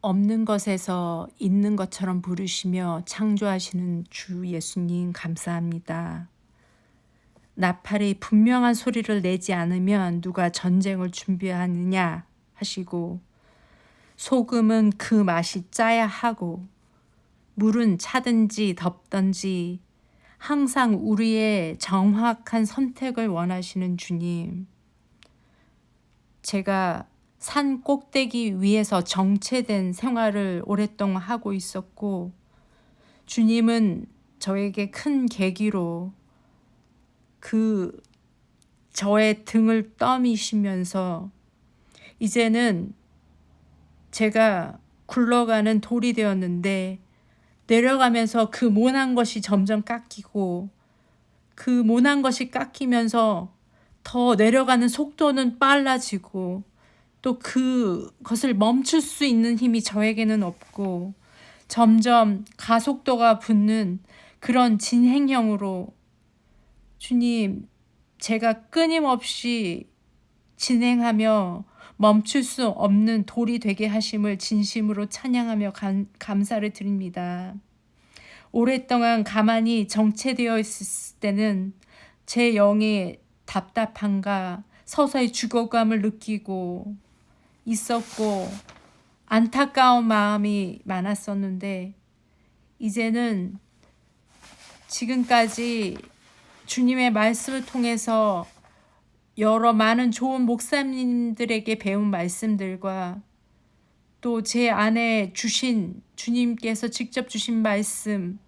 없는 것에서 있는 것처럼 부르시며 창조하시는 주 예수님 감사합니다. 나팔이 분명한 소리를 내지 않으면 누가 전쟁을 준비하느냐 하시고, 소금은 그 맛이 짜야 하고 물은 차든지 덥든지 항상 우리의 정확한 선택을 원하시는 주님, 제가 산 꼭대기 위에서 정체된 생활을 오랫동안 하고 있었고, 주님은 저에게 큰 계기로 저의 등을 떠미시면서 이제는 제가 굴러가는 돌이 되었는데, 내려가면서 그 모난 것이 점점 깎이고, 그 모난 것이 깎이면서 더 내려가는 속도는 빨라지고, 또 그것을 멈출 수 있는 힘이 저에게는 없고, 점점 가속도가 붙는 그런 진행형으로, 주님, 제가 끊임없이 진행하며 멈출 수 없는 돌이 되게 하심을 진심으로 찬양하며 감사를 드립니다. 오랫동안 가만히 정체되어 있을 때는 제 영의 답답함과 서서히 죽어감을 느끼고 있었고, 안타까운 마음이 많았었는데, 이제는 지금까지 주님의 말씀을 통해서 여러 많은 좋은 목사님들에게 배운 말씀들과 또 제 안에 주신, 주님께서 직접 주신 말씀,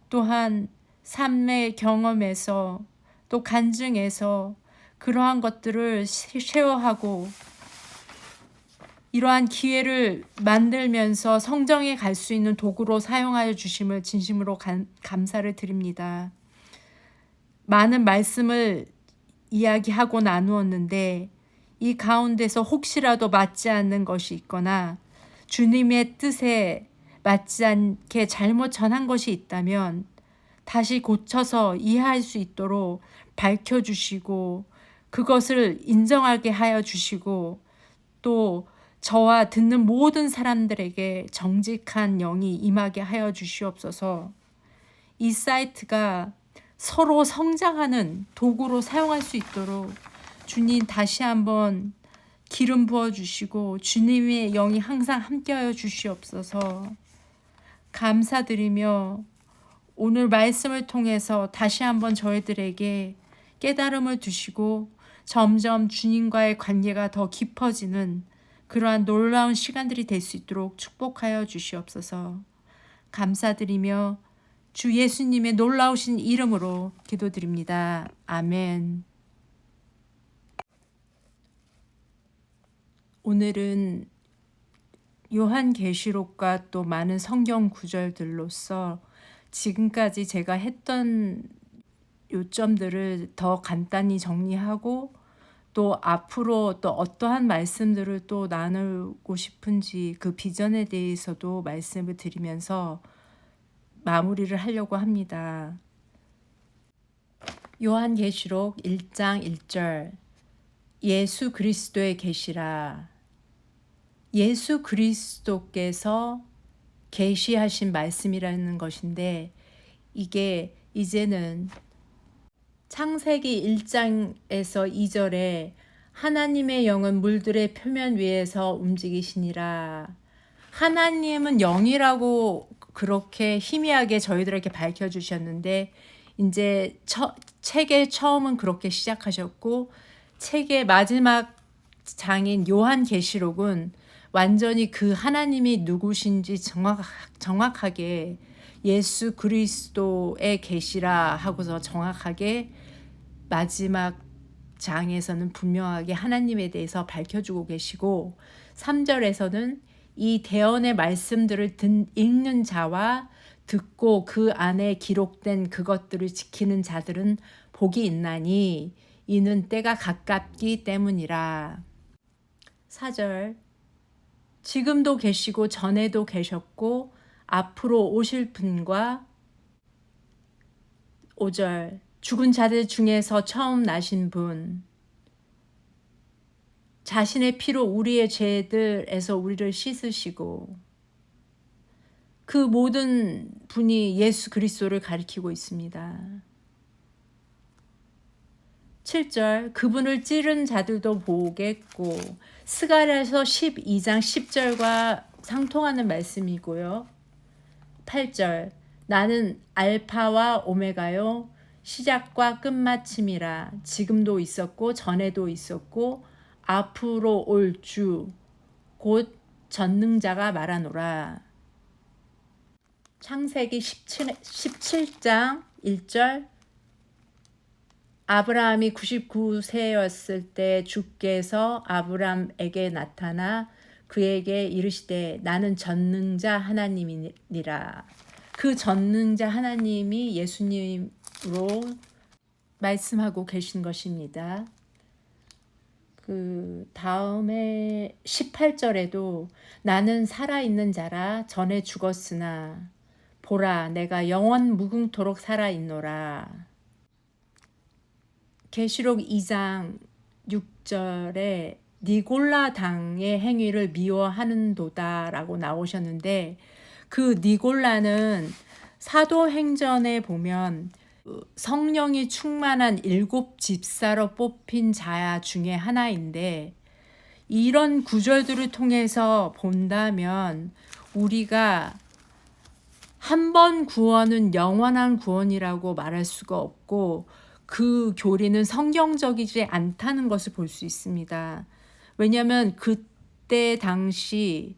또한 삶의 경험에서 또 간증에서 그러한 것들을 쉐어하고, 이러한 기회를 만들면서 성정에 갈 수 있는 도구로 사용하여 주심을 진심으로 감사를 드립니다. 많은 말씀을 이야기하고 나누었는데, 이 가운데서 혹시라도 맞지 않는 것이 있거나 주님의 뜻에 맞지 않게 잘못 전한 것이 있다면 다시 고쳐서 이해할 수 있도록 밝혀주시고, 그것을 인정하게 하여 주시고, 또 저와 듣는 모든 사람들에게 정직한 영이 임하게 하여 주시옵소서. 이 사이트가 서로 성장하는 도구로 사용할 수 있도록 주님 다시 한번 기름 부어주시고, 주님의 영이 항상 함께하여 주시옵소서. 감사드리며 오늘 말씀을 통해서 다시 한번 저희들에게 깨달음을 주시고, 점점 주님과의 관계가 더 깊어지는 그러한 놀라운 시간들이 될 수 있도록 축복하여 주시옵소서. 감사드리며 주 예수님의 놀라우신 이름으로 기도드립니다. 아멘. 오늘은 요한계시록과 또 많은 성경 구절들로서 지금까지 제가 했던 요점들을 더 간단히 정리하고, 또 앞으로 또 어떠한 말씀들을 또 나누고 싶은지 그 비전에 대해서도 말씀을 드리면서 마무리를 하려고 합니다. 요한계시록 1장 1절, 예수 그리스도의 계시라. 예수 그리스도께서 계시하신 말씀이라는 것인데, 이게 이제는 창세기 1장에서 2절에 하나님의 영은 물들의 표면 위에서 움직이시니라. 하나님은 영이라고 그렇게 희미하게 저희들에게 밝혀주셨는데, 이제 책의 처음은 그렇게 시작하셨고, 책의 마지막 장인 요한계시록은 완전히 그 하나님이 누구신지 정확하게 예수 그리스도의 계시라 하고서 정확하게 마지막 장에서는 분명하게 하나님에 대해서 밝혀주고 계시고, 3절에서는 이 대언의 말씀들을 읽는 자와 듣고 그 안에 기록된 그것들을 지키는 자들은 복이 있나니 이는 때가 가깝기 때문이라. 4절, 지금도 계시고 전에도 계셨고 앞으로 오실 분과, 5절, 죽은 자들 중에서 처음 나신 분, 자신의 피로 우리의 죄들에서 우리를 씻으시고 그 모든 분이 예수 그리스도를 가리키고 있습니다. 7절 그분을 찌른 자들도 보겠고 스가랴서 12장 10절과 상통하는 말씀이고요. 8절 나는 알파와 오메가요 시작과 끝마침이라 지금도 있었고 전에도 있었고 앞으로 올 주 곧 전능자가 말하노라. 창세기 17장 1절 아브라함이 99세였을 때 주께서 아브라함에게 나타나 그에게 이르시되 나는 전능자 하나님이니라. 그 전능자 하나님이 예수님으로 말씀하고 계신 것입니다. 그 다음에 18절에도 나는 살아있는 자라 전에 죽었으나 보라 내가 영원 무궁토록 살아있노라. 계시록 2장 6절에 니골라 당의 행위를 미워하는도다 라고 나오셨는데 그 니골라는 사도행전에 보면 성령이 충만한 7 집사로 뽑힌 자 중에 하나인데 이런 구절들을 통해서 본다면 우리가 한 번 구원은 영원한 구원이라고 말할 수가 없고 그 교리는 성경적이지 않다는 것을 볼 수 있습니다. 왜냐하면 그때 당시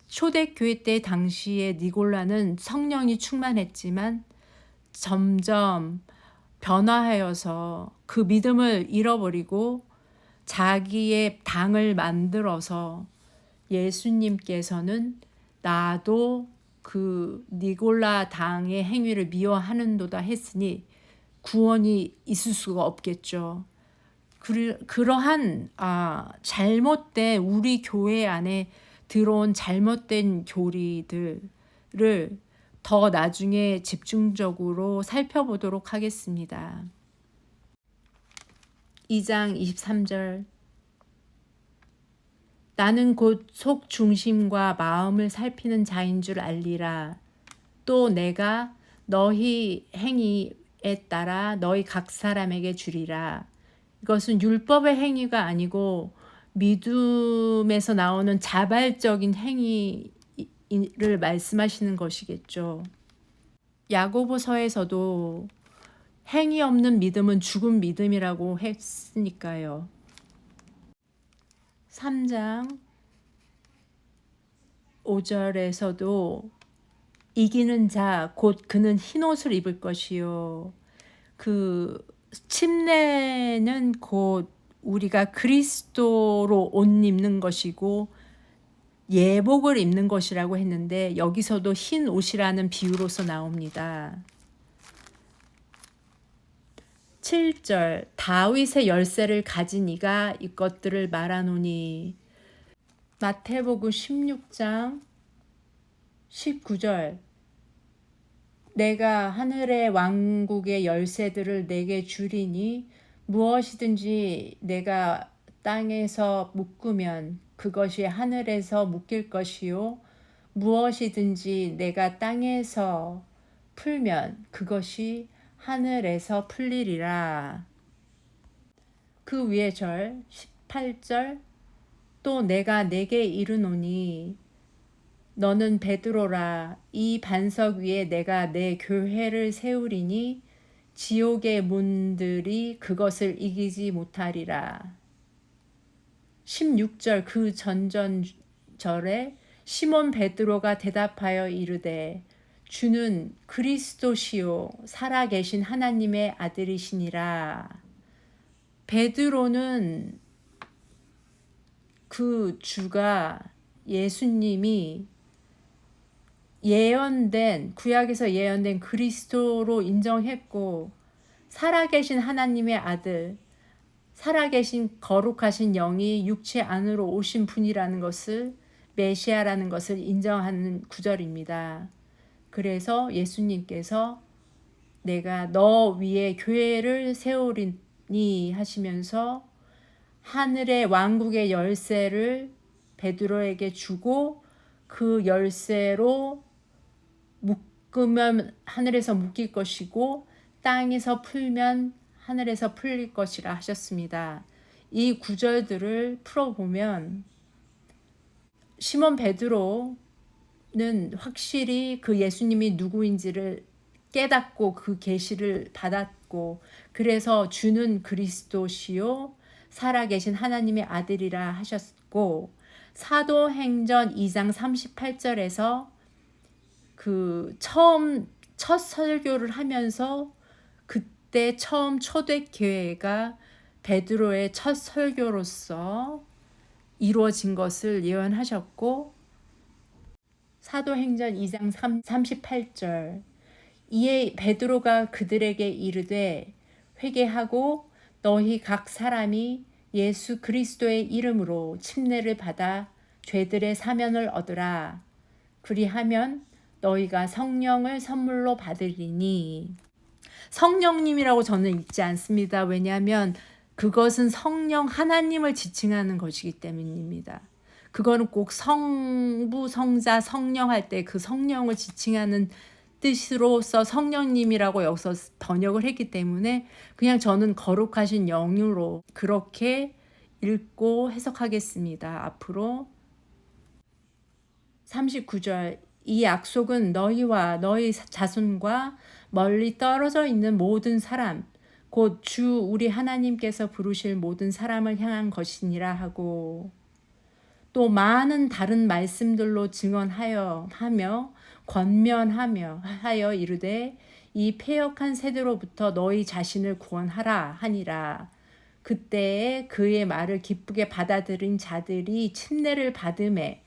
초대교회 때 당시에 니골라는 성령이 충만했지만 점점 변화하여서 그 믿음을 잃어버리고 자기의 당을 만들어서 예수님께서는 나도 그 니골라 당의 행위를 미워하는도다 했으니 구원이 있을 수가 없겠죠. 그러한 잘못된 우리 교회 안에 들어온 잘못된 교리들을 더 나중에 집중적으로 살펴보도록 하겠습니다. 2장 23절 나는 곧 속 중심과 마음을 살피는 자인 줄 알리라. 또 내가 너희 행위에 따라 너희 각 사람에게 주리라. 이것은 율법의 행위가 아니고 믿음에서 나오는 자발적인 행위를 말씀하시는 것이겠죠. 야고보서에서도 행위 없는 믿음은 죽은 믿음이라고 했으니까요. 3장 5절에서도 이기는 자 곧 그는 흰옷을 입을 것이요. 그 침례는 곧 우리가 그리스도로 옷 입는 것이고 예복을 입는 것이라고 했는데 여기서도 흰 옷이라는 비유로서 나옵니다. 7절 다윗의 열쇠를 가진 이가 이것들을 말하노니 마태복음 16장 19절 내가 하늘의 왕국의 열쇠들을 내게 주리니 무엇이든지 내가 땅에서 묶으면 그것이 하늘에서 묶일 것이요 무엇이든지 내가 땅에서 풀면 그것이 하늘에서 풀리리라. 그 위에 절 18절 또 내가 내게 이르노니 너는 베드로라 이 반석 위에 내가 내 교회를 세우리니 지옥의 문들이 그것을 이기지 못하리라. 16절 그 전전절에 시몬 베드로가 대답하여 이르되 주는 그리스도시요 살아계신 하나님의 아들이시니라. 베드로는 그 주가 예수님이 예언된 구약에서 예언된 그리스도로 인정했고 살아계신 하나님의 아들 살아계신 거룩하신 영이 육체 안으로 오신 분이라는 것을 메시아라는 것을 인정하는 구절입니다. 그래서 예수님께서 내가 너 위에 교회를 세우리니 하시면서 하늘의 왕국의 열쇠를 베드로에게 주고 그 열쇠로 묶으면 하늘에서 묶일 것이고 땅에서 풀면 하늘에서 풀릴 것이라 하셨습니다. 이 구절들을 풀어보면 시몬 베드로는 확실히 그 예수님이 누구인지를 깨닫고 그 계시를 받았고 그래서 주는 그리스도시요 살아계신 하나님의 아들이라 하셨고 사도행전 2장 38절에서 그 첫 설교를 하면서 그때 처음 초대교회가 베드로의 첫 설교로서 이루어진 것을 예언하셨고 사도행전 2장 38절 이에 베드로가 그들에게 이르되 회개하고 너희 각 사람이 예수 그리스도의 이름으로 침례를 받아 죄들의 사면을 얻으라. 그리하면 너희가 성령을 선물로 받으리니. 성령님이라고 저는 읽지 않습니다. 왜냐하면 그것은 성령 하나님을 지칭하는 것이기 때문입니다. 그거는 꼭 성부, 성자, 성령 할 때 그 성령을 지칭하는 뜻으로서 성령님이라고 여기서 번역을 했기 때문에 그냥 저는 거룩하신 영으로 그렇게 읽고 해석하겠습니다. 앞으로 39절 이 약속은 너희와 너희 자손과 멀리 떨어져 있는 모든 사람 곧 주 우리 하나님께서 부르실 모든 사람을 향한 것이니라 하고 또 많은 다른 말씀들로 증언하여 권면하며 하여 이르되 이 패역한 세대로부터 너희 자신을 구원하라 하니라. 그때에 그의 말을 기쁘게 받아들인 자들이 침례를 받음에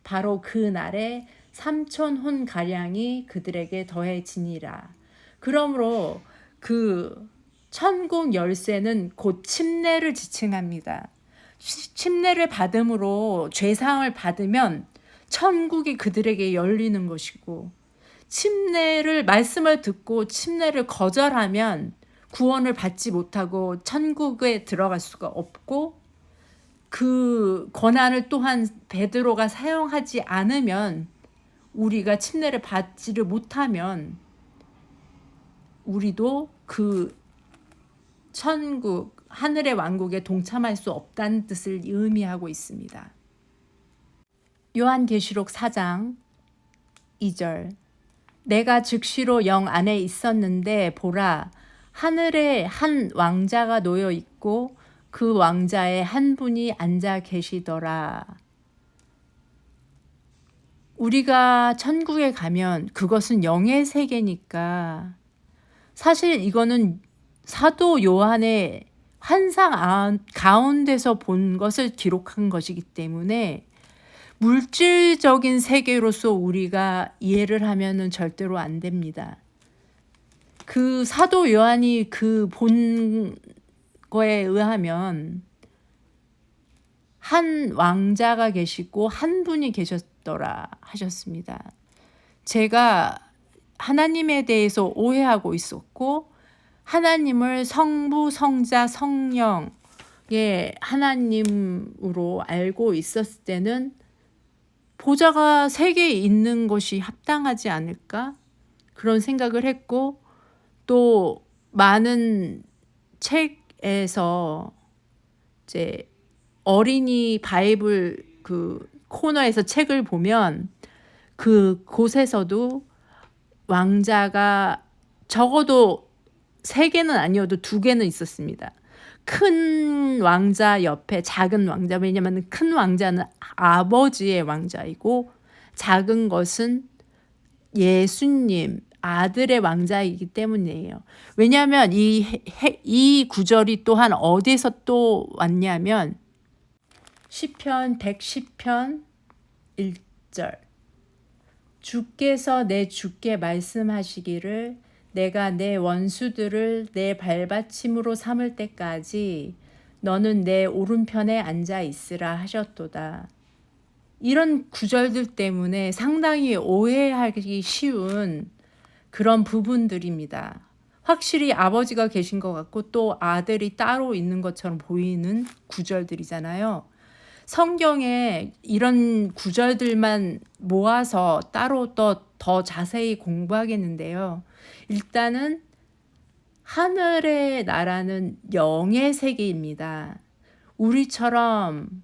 바로 그 날에 3,000혼 가량이 그들에게 더해지니라. 그러므로 그 천국 열쇠는 곧 침례를 지칭합니다. 침례를 받음으로 죄사함을 받으면 천국이 그들에게 열리는 것이고 침례를 말씀을 듣고 침례를 거절하면 구원을 받지 못하고 천국에 들어갈 수가 없고 그 권한을 또한 베드로가 사용하지 않으면 우리가 침례를 받지를 못하면 우리도 그 천국 하늘의 왕국에 동참할 수 없다는 뜻을 의미하고 있습니다. 요한계시록 4장 2절 내가 즉시로 영 안에 있었는데 보라 하늘에 한 왕자가 놓여 있고 그 왕자의 한 분이 앉아 계시더라. 우리가 천국에 가면 그것은 영의 세계니까 사실 이거는 사도 요한의 환상 가운데서 본 것을 기록한 것이기 때문에 물질적인 세계로서 우리가 이해를 하면은 절대로 안 됩니다. 그 사도 요한이 그 본 거에 의하면 한 왕자가 계시고 한 분이 계셨더라 하셨습니다. 제가 하나님에 대해서 오해하고 있었고 하나님을 성부, 성자, 성령의 하나님으로 알고 있었을 때는 보좌가 3개 있는 것이 합당하지 않을까? 그런 생각을 했고 또 많은 책에서 이제 어린이 바이블 그 코너에서 책을 보면 그 곳에서도 왕자가 적어도 3개는 아니어도 2개는 있었습니다. 큰 왕자 옆에 작은 왕자, 왜냐하면 큰 왕자는 아버지의 왕자이고 작은 것은 예수님 아들의 왕자이기 때문이에요. 왜냐하면 이 구절이 또한 어디서 또 왔냐면 시편 110편 1절 주께서 내 주께 말씀하시기를 내가 내 원수들을 내 발받침으로 삼을 때까지 너는 내 오른편에 앉아 있으라 하셨도다. 이런 구절들 때문에 상당히 오해하기 쉬운 그런 부분들입니다. 확실히 아버지가 계신 것 같고 또 아들이 따로 있는 것처럼 보이는 구절들이잖아요. 성경에 이런 구절들만 모아서 따로 더 자세히 공부하겠는데요. 일단은 하늘의 나라는 영의 세계입니다. 우리처럼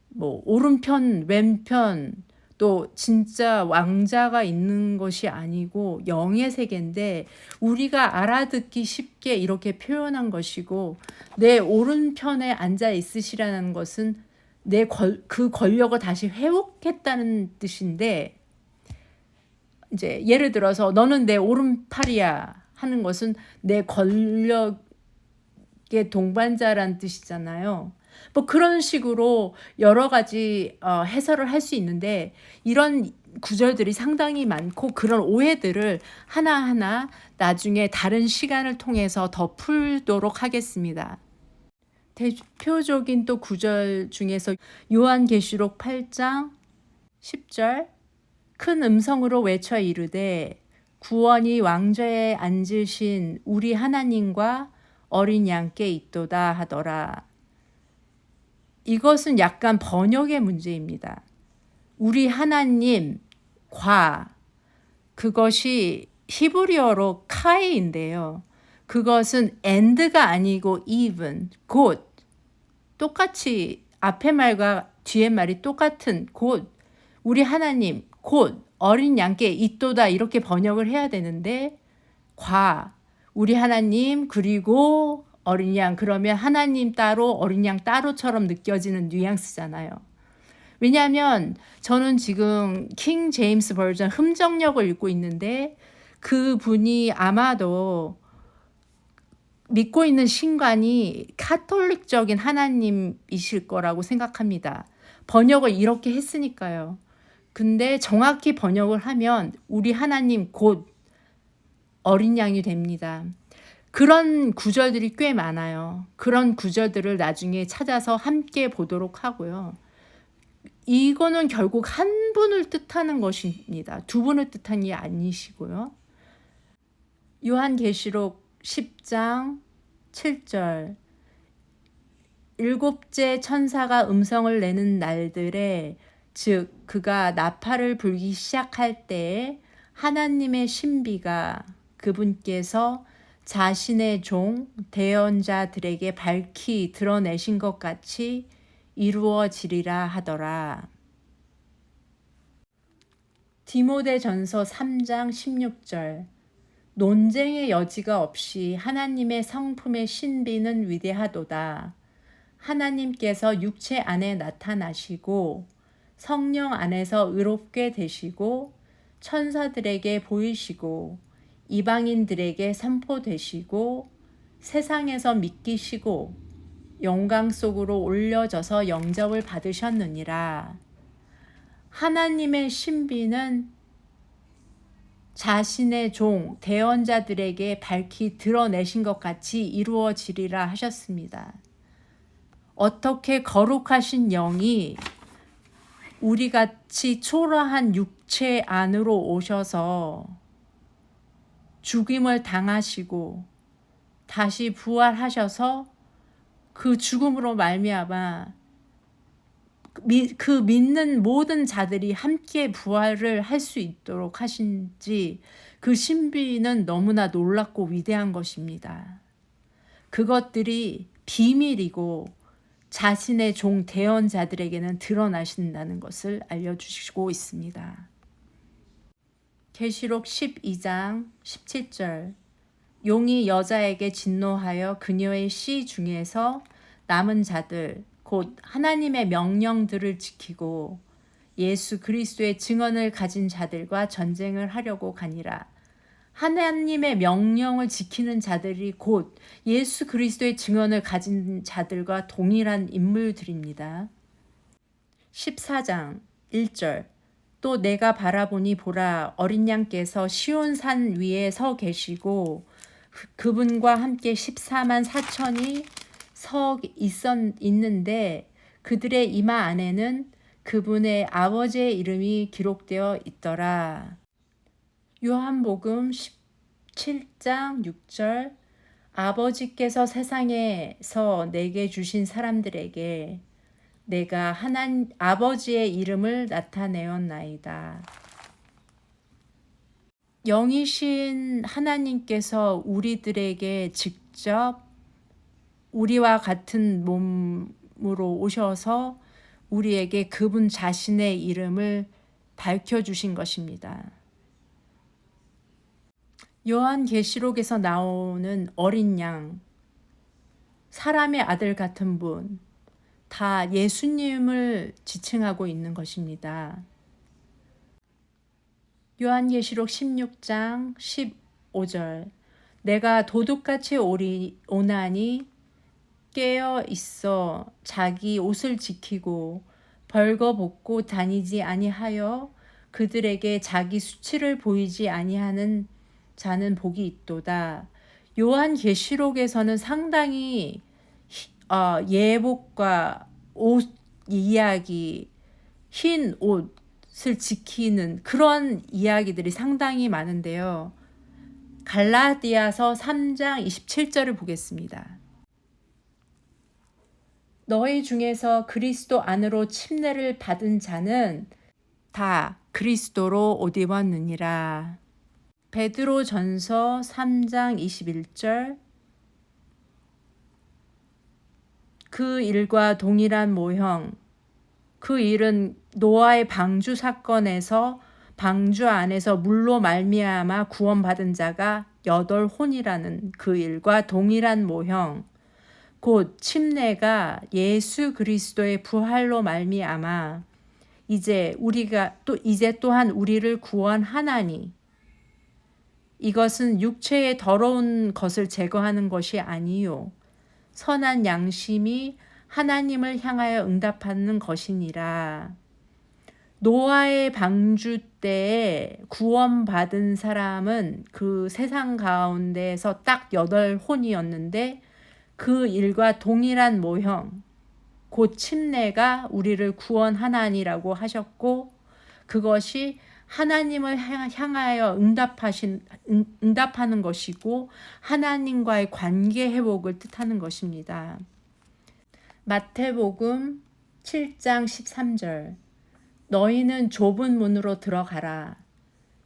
뭐 오른편, 왼편, 또 진짜 왕자가 있는 것이 아니고 영의 세계인데 우리가 알아듣기 쉽게 이렇게 표현한 것이고, 내 오른편에 앉아 있으시라는 것은 그 권력을 다시 회복했다는 뜻인데, 이제 예를 들어서 너는 내 오른팔이야 하는 것은 내 권력의 동반자란 뜻이잖아요. 뭐 그런 식으로 여러 가지 해설을 할 수 있는데, 이런 구절들이 상당히 많고 그런 오해들을 하나하나 나중에 다른 시간을 통해서 더 풀도록 하겠습니다. 대표적인 또 구절 중에서 요한계시록 8장 10절, 큰 음성으로 외쳐 이르되 구원이 왕좌에 앉으신 우리 하나님과 어린 양께 있도다 하더라. 이것은 약간 번역의 문제입니다. 우리 하나님과, 그것이 히브리어로 카이인데요. 그것은 and가 아니고 even, 곧, 똑같이 앞에 말과 뒤에 말이 똑같은 곧, 우리 하나님, 곧 어린 양께 있도다 이렇게 번역을 해야 되는데, 우리 하나님 그리고 어린 양, 그러면 하나님 따로 어린 양 따로처럼 느껴지는 뉘앙스잖아요. 왜냐하면 저는 지금 킹 제임스 버전 흠정역을 읽고 있는데, 그분이 아마도 믿고 있는 신관이 카톨릭적인 하나님이실 거라고 생각합니다. 번역을 이렇게 했으니까요. 근데 정확히 번역을 하면 우리 하나님 곧 어린 양이 됩니다. 그런 구절들이 꽤 많아요. 그런 구절들을 나중에 찾아서 함께 보도록 하고요. 이거는 결국 한 분을 뜻하는 것입니다. 두 분을 뜻한 게 아니시고요. 요한계시록 10장 7절, 일곱째 천사가 음성을 내는 날들에, 즉 그가 나팔을 불기 시작할 때에 하나님의 신비가 그분께서 자신의 종 대언자들에게 밝히 드러내신 것 같이 이루어지리라 하더라. 디모데전서 3장 16절, 논쟁의 여지가 없이 하나님의 성품의 신비는 위대하도다. 하나님께서 육체 안에 나타나시고 성령 안에서 의롭게 되시고 천사들에게 보이시고 이방인들에게 선포되시고 세상에서 믿기시고 영광 속으로 올려져서 영접을 받으셨느니라. 하나님의 신비는 자신의 종 대언자들에게 밝히 드러내신 것 같이 이루어지리라 하셨습니다. 어떻게 거룩하신 영이 우리같이 초라한 육체 안으로 오셔서 죽임을 당하시고 다시 부활하셔서 그 죽음으로 말미암아 그 믿는 모든 자들이 함께 부활을 할 수 있도록 하신지, 그 신비는 너무나 놀랍고 위대한 것입니다. 그것들이 비밀이고 자신의 종 대언자들에게는 드러나신다는 것을 알려주시고 있습니다. 계시록 12장 17절, 용이 여자에게 진노하여 그녀의 씨 중에서 남은 자들 곧 하나님의 명령들을 지키고 예수 그리스도의 증언을 가진 자들과 전쟁을 하려고 가니라. 하나님의 명령을 지키는 자들이 곧 예수 그리스도의 증언을 가진 자들과 동일한 인물들입니다. 14장 1절, 또 내가 바라보니 보라, 어린 양께서 시온산 위에 서 계시고 그분과 함께 14만 4천이 있는데 그들의 이마 안에는 그분의 아버지의 이름이 기록되어 있더라. 요한복음 7장 6절 아버지께서 세상에서 내게 주신 사람들에게 내가 아버지의 이름을 나타내었나이다. 영이신 하나님께서 우리들에게 직접 우리와 같은 몸으로 오셔서 우리에게 그분 자신의 이름을 밝혀주신 것입니다. 요한계시록에서 나오는 어린 양, 사람의 아들 같은 분, 다 예수님을 지칭하고 있는 것입니다. 요한계시록 16장 15절 내가 도둑같이 오나니 깨어 있어 자기 옷을 지키고 벌거벗고 다니지 아니하여 그들에게 자기 수치를 보이지 아니하는 자는 복이 있도다. 요한계시록에서는 상당히 예복과 옷 이야기, 흰 옷을 지키는 그런 이야기들이 상당히 많은데요. 갈라디아서 3장 27절을 보겠습니다. 너희 중에서 그리스도 안으로 침례를 받은 자는 다 그리스도로 옷 입었느니라. 베드로전서 3장 21절 그 일과 동일한 모형, 그 일은 노아의 방주 사건에서 방주 안에서 물로 말미암아 구원받은 자가 8혼이라는 그 일과 동일한 모형, 곧 침례가 예수 그리스도의 부활로 말미암아 이제 또한 우리를 구원하나니 이것은 육체의 더러운 것을 제거하는 것이 아니요 선한 양심이 하나님을 향하여 응답하는 것이니라. 노아의 방주 때에 구원받은 사람은 그 세상 가운데에서 딱 8혼이었는데 그 일과 동일한 모형, 곧 침례가 우리를 구원하나니라고 하셨고 그것이 하나님을 향하여 응답하는 것이고 하나님과의 관계 회복을 뜻하는 것입니다. 마태복음 7장 13절 너희는 좁은 문으로 들어가라.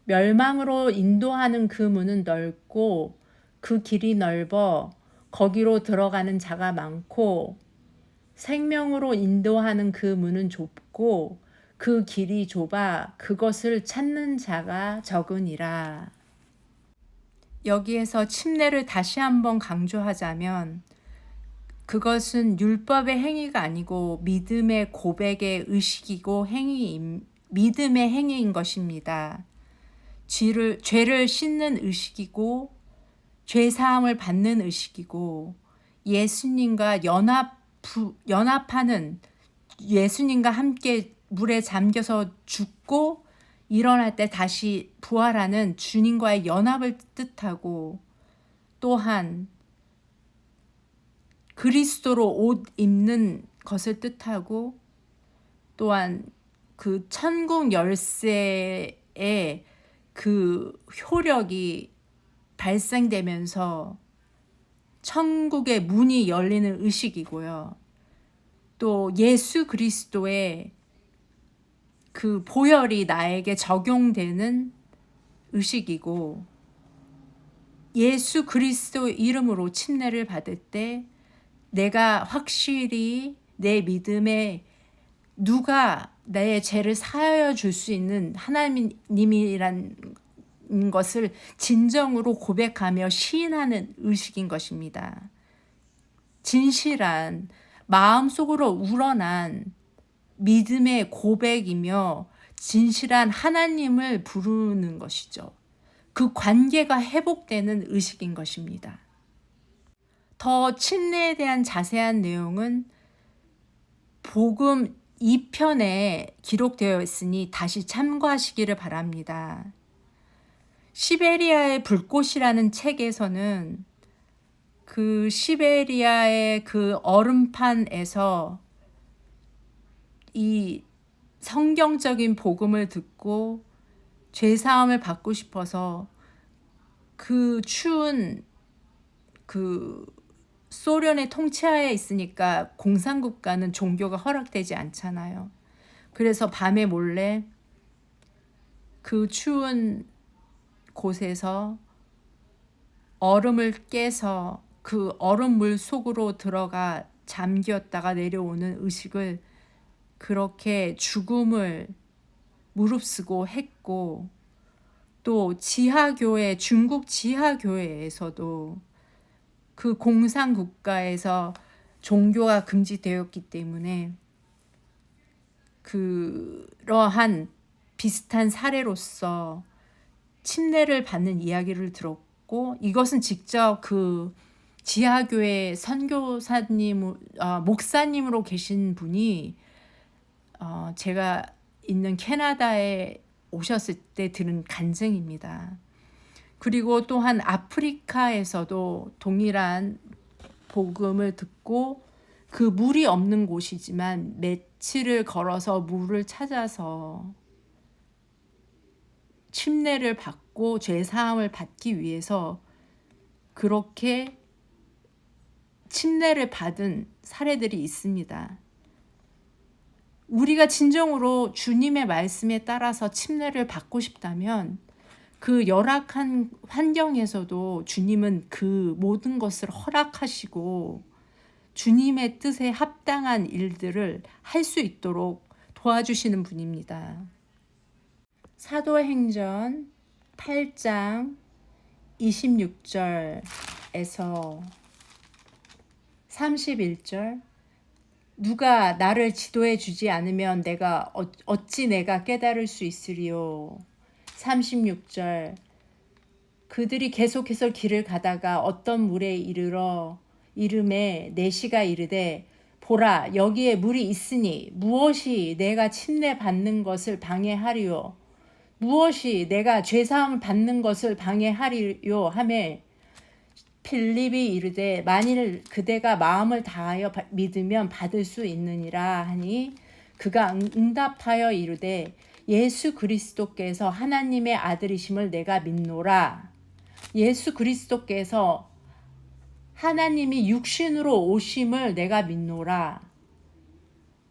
멸망으로 인도하는 그 문은 넓고 그 길이 넓어 거기로 들어가는 자가 많고 생명으로 인도하는 그 문은 좁고 그 길이 좁아 그것을 찾는 자가 적으니라. 여기에서 침례를 다시 한번 강조하자면 그것은 율법의 행위가 아니고 믿음의 고백의 의식이고 믿음의 행위인 것입니다. 죄를 씻는 의식이고 죄사함을 받는 의식이고 예수님과 연합하는 예수님과 함께 물에 잠겨서 죽고 일어날 때 다시 부활하는 주님과의 연합을 뜻하고 또한 그리스도로 옷 입는 것을 뜻하고 또한 그 천국 열쇠의 그 효력이 발생되면서 천국의 문이 열리는 의식이고요. 또 예수 그리스도의 그 보혈이 나에게 적용되는 의식이고 예수 그리스도 이름으로 침례를 받을 때 내가 확실히 내 믿음에 누가 내 죄를 사하여 줄 수 있는 하나님이란 것을 진정으로 고백하며 시인하는 의식인 것입니다. 진실한 마음속으로 우러난 믿음의 고백이며 진실한 하나님을 부르는 것이죠. 그 관계가 회복되는 의식인 것입니다. 더 침례에 대한 자세한 내용은 복음 2편에 기록되어 있으니 다시 참고하시기를 바랍니다. 시베리아의 불꽃이라는 책에서는 그 시베리아의 그 얼음판에서 이 성경적인 복음을 듣고 죄사함을 받고 싶어서 그 추운 그 소련의 통치하에 있으니까 공산국가는 종교가 허락되지 않잖아요. 그래서 밤에 몰래 그 추운 곳에서 얼음을 깨서 그 얼음물 속으로 들어가 잠겼다가 내려오는 의식을 그렇게 죽음을 무릅쓰고 했고, 또 지하교회, 중국 지하교회에서도 그 공산국가에서 종교가 금지되었기 때문에 그러한 비슷한 사례로서 침례를 받는 이야기를 들었고, 이것은 직접 그 지하교회 선교사님, 목사님으로 계신 분이 제가 있는 캐나다에 오셨을 때 들은 간증입니다. 그리고 또한 아프리카에서도 동일한 복음을 듣고, 그 물이 없는 곳이지만 며칠을 걸어서 물을 찾아서 침례를 받고 죄사함을 받기 위해서 그렇게 침례를 받은 사례들이 있습니다. 우리가 진정으로 주님의 말씀에 따라서 침례를 받고 싶다면 그 열악한 환경에서도 주님은 그 모든 것을 허락하시고 주님의 뜻에 합당한 일들을 할 수 있도록 도와주시는 분입니다. 사도행전 8장 26절에서 31절, 누가 나를 지도해 주지 않으면 내가 어찌 내가 깨달을 수 있으리요. 36절, 그들이 계속해서 길을 가다가 어떤 물에 이름에 내시가 이르되, 보라, 여기에 물이 있으니 무엇이 내가 침례 받는 것을 방해하리요? 무엇이 내가 죄사함을 받는 것을 방해하리요? 하매 빌립이 이르되, 만일 그대가 마음을 다하여 믿으면 받을 수 있느니라 하니, 그가 응답하여 이르되, 예수 그리스도께서 하나님의 아들이심을 내가 믿노라. 예수 그리스도께서 하나님이 육신으로 오심을 내가 믿노라.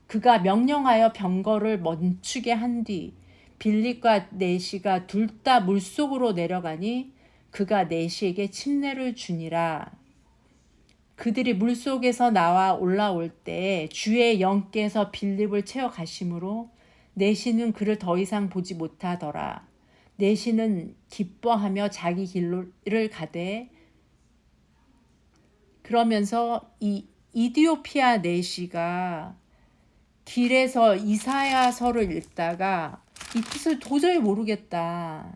그가 명령하여 병거를 멈추게 한 뒤 빌립과 내시가 둘 다 물속으로 내려가니 그가 내시에게 침례를 주니라. 그들이 물속에서 나와 올라올 때 주의 영께서 빌립을 채워 가심으로 내시는 그를 더 이상 보지 못하더라. 내시는 기뻐하며 자기 길을 가되, 그러면서 이 이디오피아 내시가 길에서 이사야서를 읽다가 이 뜻을 도저히 모르겠다.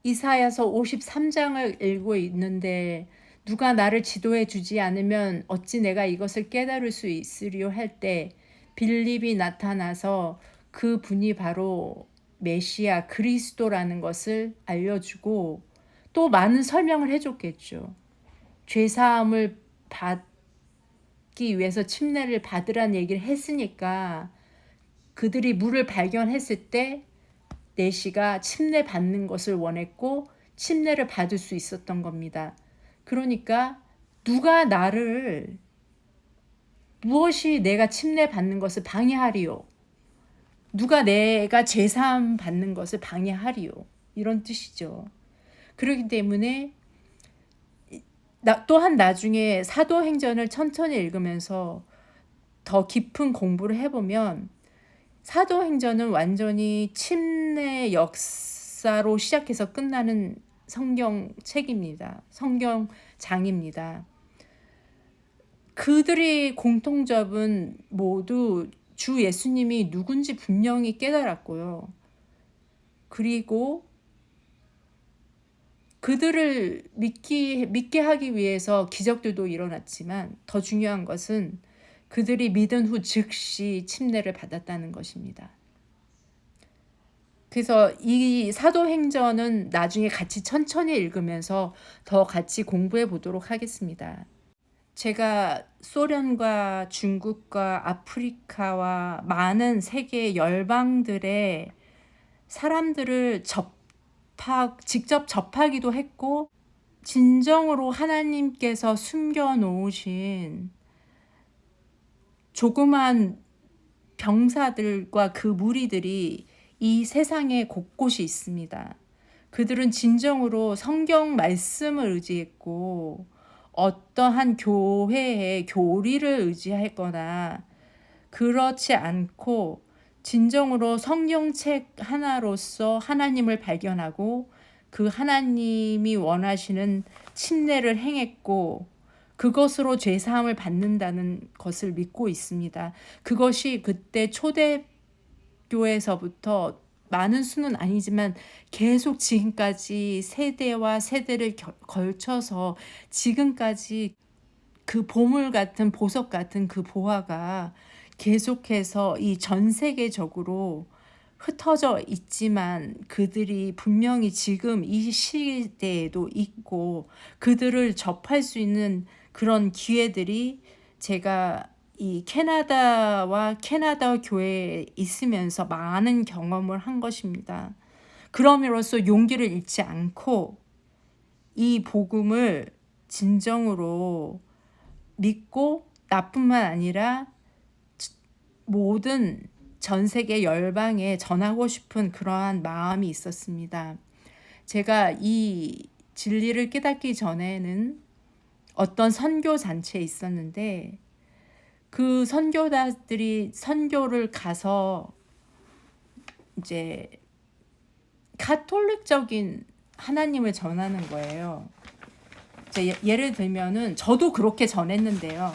이사야서 53장을 읽고 있는데 누가 나를 지도해 주지 않으면 어찌 내가 이것을 깨달을 수 있으리요 할 때 빌립이 나타나서 그 분이 바로 메시아 그리스도라는 것을 알려주고 또 많은 설명을 해줬겠죠. 죄사함을 받기 위해서 침례를 받으라는 얘기를 했으니까 그들이 물을 발견했을 때 내시가 침례 받는 것을 원했고 침례를 받을 수 있었던 겁니다. 그러니까 누가 나를, 무엇이 내가 침례 받는 것을 방해하리요? 누가 내가 죄사함 받는 것을 방해하리요? 이런 뜻이죠. 그렇기 때문에 또한 나중에 사도행전을 천천히 읽으면서 더 깊은 공부를 해보면 사도행전은 완전히 침례 역사로 시작해서 끝나는 성경책입니다. 성경장입니다. 그들의 공통점은 모두 주 예수님이 누군지 분명히 깨달았고요. 그리고 그들을 믿게 하기 위해서 기적들도 일어났지만 더 중요한 것은 그들이 믿은 후 즉시 침례를 받았다는 것입니다. 그래서 이 사도행전은 나중에 같이 천천히 읽으면서 더 같이 공부해 보도록 하겠습니다. 제가 소련과 중국과 아프리카와 많은 세계 열방들의 사람들을 직접 접하기도 했고, 진정으로 하나님께서 숨겨 놓으신 조그만 병사들과 그 무리들이 이 세상에 곳곳이 있습니다. 그들은 진정으로 성경 말씀을 의지했고 어떠한 교회의 교리를 의지했거나 그렇지 않고 진정으로 성경책 하나로서 하나님을 발견하고 그 하나님이 원하시는 침례를 행했고 그것으로 죄사함을 받는다는 것을 믿고 있습니다. 그것이 그때 초대교회에서부터 많은 수는 아니지만 계속 지금까지 세대와 세대를 걸쳐서 지금까지 그 보물 같은 보석 같은 그 보화가 계속해서 이 전 세계적으로 흩어져 있지만 그들이 분명히 지금 이 시대에도 있고 그들을 접할 수 있는 그런 기회들이 제가 이 캐나다와 캐나다 교회에 있으면서 많은 경험을 한 것입니다. 그럼으로써 용기를 잃지 않고 이 복음을 진정으로 믿고 나뿐만 아니라 모든 전 세계 열방에 전하고 싶은 그러한 마음이 있었습니다. 제가 이 진리를 깨닫기 전에는 어떤 선교 잔치에 있었는데 그 선교사들이 선교를 가서 이제 가톨릭적인 하나님을 전하는 거예요. 예를 들면은 저도 그렇게 전했는데요.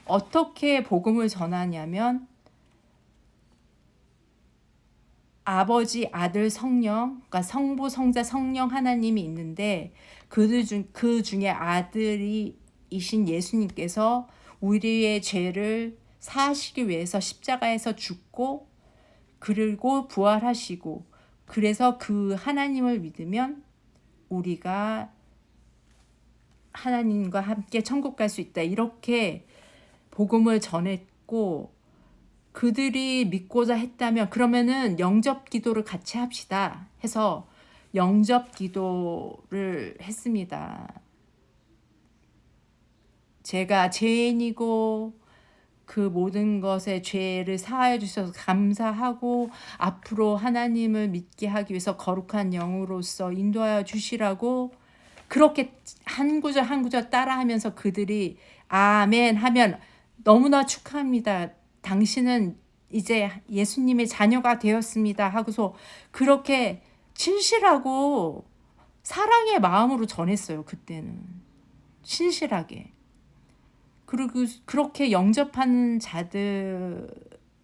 어떻게 복음을 전하냐면 아버지, 아들, 성령, 그러니까 성부, 성자, 성령 하나님이 있는데 그 중에 아들이신 예수님께서 우리의 죄를 사하시기 위해서 십자가에서 죽고 그리고 부활하시고 그래서 그 하나님을 믿으면 우리가 하나님과 함께 천국 갈 수 있다. 이렇게 복음을 전했고 그들이 믿고자 했다면 그러면은 영접 기도를 같이 합시다 해서 영접 기도를 했습니다. 제가 죄인이고 그 모든 것에 죄를 사하여 주셔서 감사하고 앞으로 하나님을 믿게 하기 위해서 거룩한 영으로서 인도하여 주시라고 그렇게 한 구절 한 구절 따라하면서 그들이 아멘 하면 너무나 축하합니다. 당신은 이제 예수님의 자녀가 되었습니다 하고서 그렇게 진실하고 사랑의 마음으로 전했어요. 그때는 신실하게. 그리고 그렇게 영접하는 자들을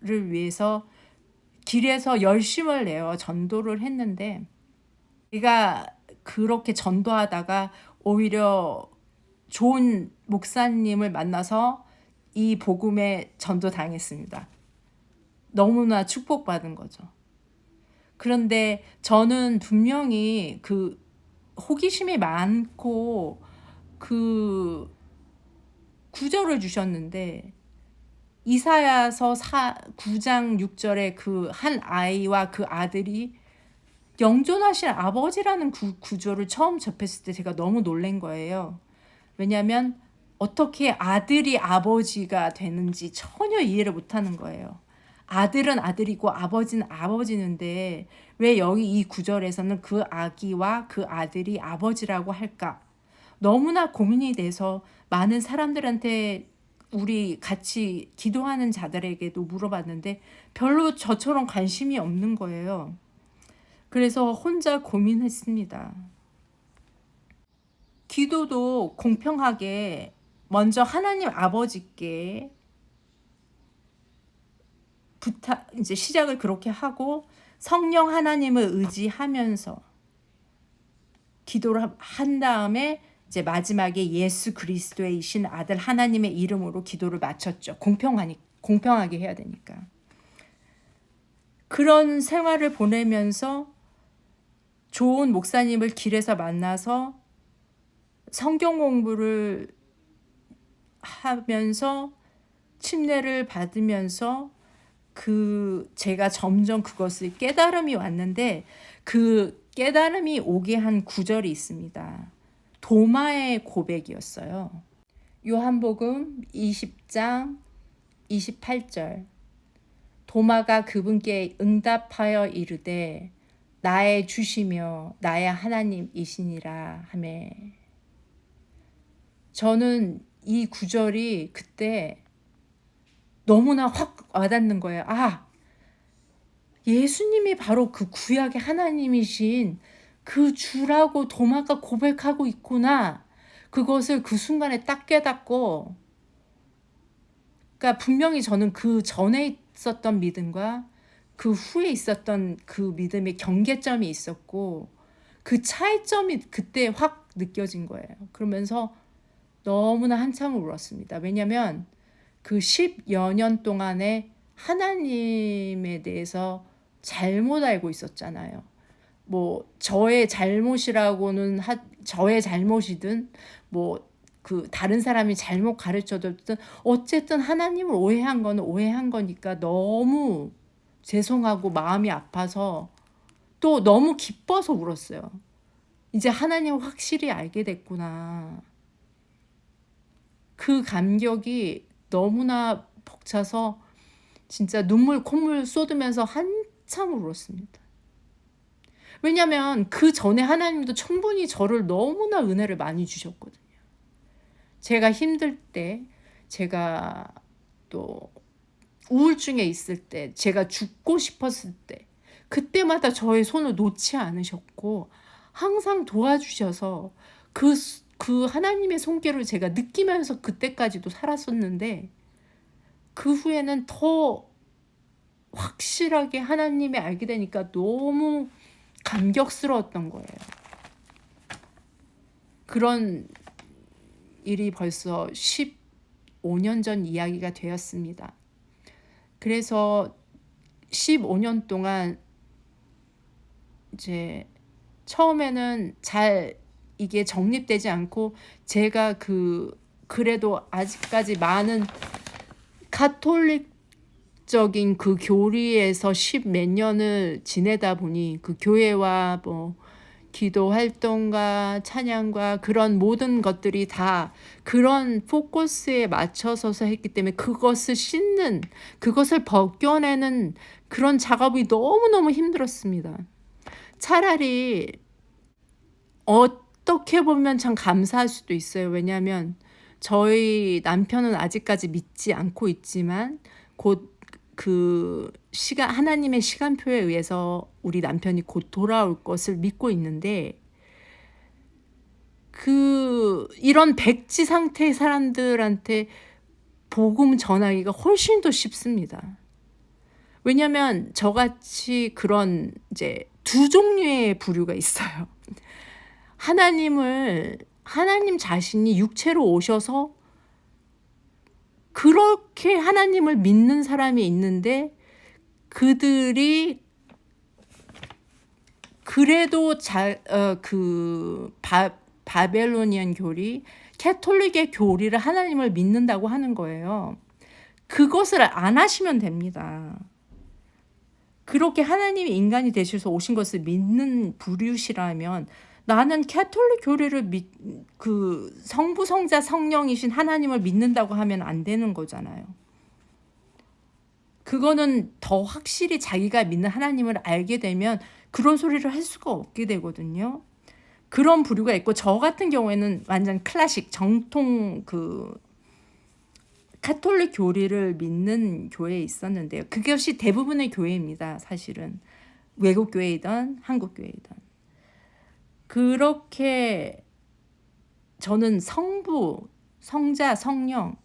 위해서 길에서 열심을 내어 전도를 했는데 제가 그렇게 전도하다가 오히려 좋은 목사님을 만나서 이 복음에 전도당했습니다. 너무나 축복받은 거죠. 그런데 저는 분명히 그 호기심이 많고 그 구절을 주셨는데 이사야서 9장 6절에 그 한 아이와 그 아들이 영존하신 아버지라는 구절을 처음 접했을 때 제가 너무 놀란 거예요. 왜냐하면 어떻게 아들이 아버지가 되는지 전혀 이해를 못하는 거예요. 아들은 아들이고 아버지는 아버지인데 왜 여기 이 구절에서는 그 아기와 그 아들이 아버지라고 할까? 너무나 고민이 돼서 많은 사람들한테 우리 같이 기도하는 자들에게도 물어봤는데 별로 저처럼 관심이 없는 거예요. 그래서 혼자 고민했습니다. 기도도 공평하게 먼저 하나님 아버지께 이제 시작을 그렇게 하고 성령 하나님을 의지하면서 기도를 한 다음에 이제 마지막에 예수 그리스도의 이신 아들 하나님의 이름으로 기도를 마쳤죠. 공평하게 해야 되니까. 그런 생활을 보내면서 좋은 목사님을 길에서 만나서 성경 공부를 하면서 침례를 받으면서 제가 점점 그것을 깨달음이 왔는데 그 깨달음이 오게 한 구절이 있습니다. 도마의 고백이었어요. 요한복음 20장 28절. 도마가 그분께 응답하여 이르되 나의 주시며 나의 하나님이시니라 하매. 저는 이 구절이 그때 너무나 확 와닿는 거예요. 아, 예수님이 바로 그 구약의 하나님이신 그 주라고 도마가 고백하고 있구나. 그것을 그 순간에 딱 깨닫고, 그러니까 분명히 저는 그 전에 있었던 믿음과 그 후에 있었던 그 믿음의 경계점이 있었고, 그 차이점이 그때 확 느껴진 거예요. 그러면서 너무나 한참을 울었습니다. 왜냐하면 그 10여 년 동안에 하나님에 대해서 잘못 알고 있었잖아요. 뭐 저의 잘못이라고는 저의 잘못이든 뭐 그 다른 사람이 잘못 가르쳐줬든 어쨌든 하나님을 오해한 거는 오해한 거니까 너무 죄송하고 마음이 아파서 또 너무 기뻐서 울었어요. 이제 하나님을 확실히 알게 됐구나. 그 감격이 너무나 벅차서 진짜 눈물 콧물 쏟으면서 한참 울었습니다. 왜냐하면 그 전에 하나님도 충분히 저를 너무나 은혜를 많이 주셨거든요. 제가 힘들 때, 제가 또 우울증에 있을 때, 제가 죽고 싶었을 때, 그때마다 저의 손을 놓지 않으셨고 항상 도와주셔서 그 하나님의 손길을 제가 느끼면서 그때까지도 살았었는데, 그 후에는 더 확실하게 하나님을 알게 되니까 너무 감격스러웠던 거예요. 그런 일이 벌써 15년 전 이야기가 되었습니다. 그래서 15년 동안 이제 처음에는 잘 이게 정립되지 않고, 제가 그래도 아직까지 많은 가톨릭적인 그 교리에서 10몇 년을 지내다 보니 그 교회와 뭐 기도 활동과 찬양과 그런 모든 것들이 다 그런 포커스에 맞춰서서 했기 때문에 그것을 씻는, 그것을 벗겨내는 그런 작업이 너무너무 힘들었습니다. 차라리 어떻게 보면 참 감사할 수도 있어요. 왜냐하면 저희 남편은 아직까지 믿지 않고 있지만 곧 그 하나님의 시간표에 의해서 우리 남편이 곧 돌아올 것을 믿고 있는데, 이런 백지 상태의 사람들한테 복음 전하기가 훨씬 더 쉽습니다. 왜냐하면 저같이 그런 이제 두 종류의 부류가 있어요. 하나님 자신이 육체로 오셔서 그렇게 하나님을 믿는 사람이 있는데, 그들이 그래도 바벨로니안 교리, 캐톨릭의 교리를 하나님을 믿는다고 하는 거예요. 그것을 안 하시면 됩니다. 그렇게 하나님이 인간이 되셔서 오신 것을 믿는 부류시라면, 나는 캐톨릭 교리를 그 성부, 성자, 성령이신 하나님을 믿는다고 하면 안 되는 거잖아요. 그거는 더 확실히 자기가 믿는 하나님을 알게 되면 그런 소리를 할 수가 없게 되거든요. 그런 부류가 있고, 저 같은 경우에는 완전 클래식 정통 그 카톨릭 교리를 믿는 교회에 있었는데요. 그것이 대부분의 교회입니다. 사실은 외국 교회이든 한국 교회이든. 그렇게 저는 성부, 성자, 성령,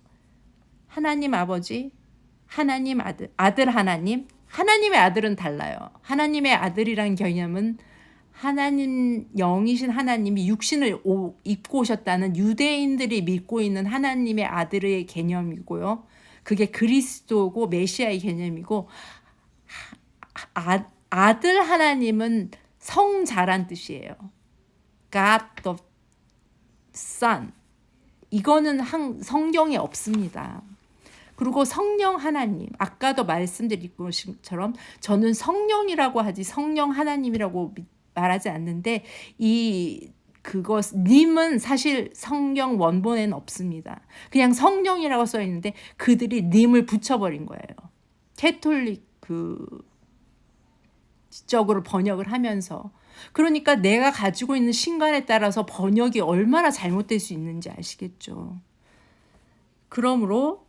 하나님 아버지, 하나님 아들, 아들 하나님, 하나님의 아들은 달라요. 하나님의 아들이라는 개념은 하나님, 영이신 하나님이 육신을 입고 오셨다는 유대인들이 믿고 있는 하나님의 아들의 개념이고요. 그게 그리스도고 메시아의 개념이고, 아들 하나님은 성자란 뜻이에요. God the Son. 이거는 성경에 없습니다. 그리고 성령 하나님, 아까도 말씀드린 것처럼 저는 성령이라고 하지 성령 하나님이라고 말하지 않는데 그것 님은 사실 성경 원본에는 없습니다. 그냥 성령이라고 써 있는데 그들이 님을 붙여버린 거예요. 캐톨릭 적으로 번역을 하면서. 그러니까 내가 가지고 있는 신간에 따라서 번역이 얼마나 잘못될 수 있는지 아시겠죠. 그러므로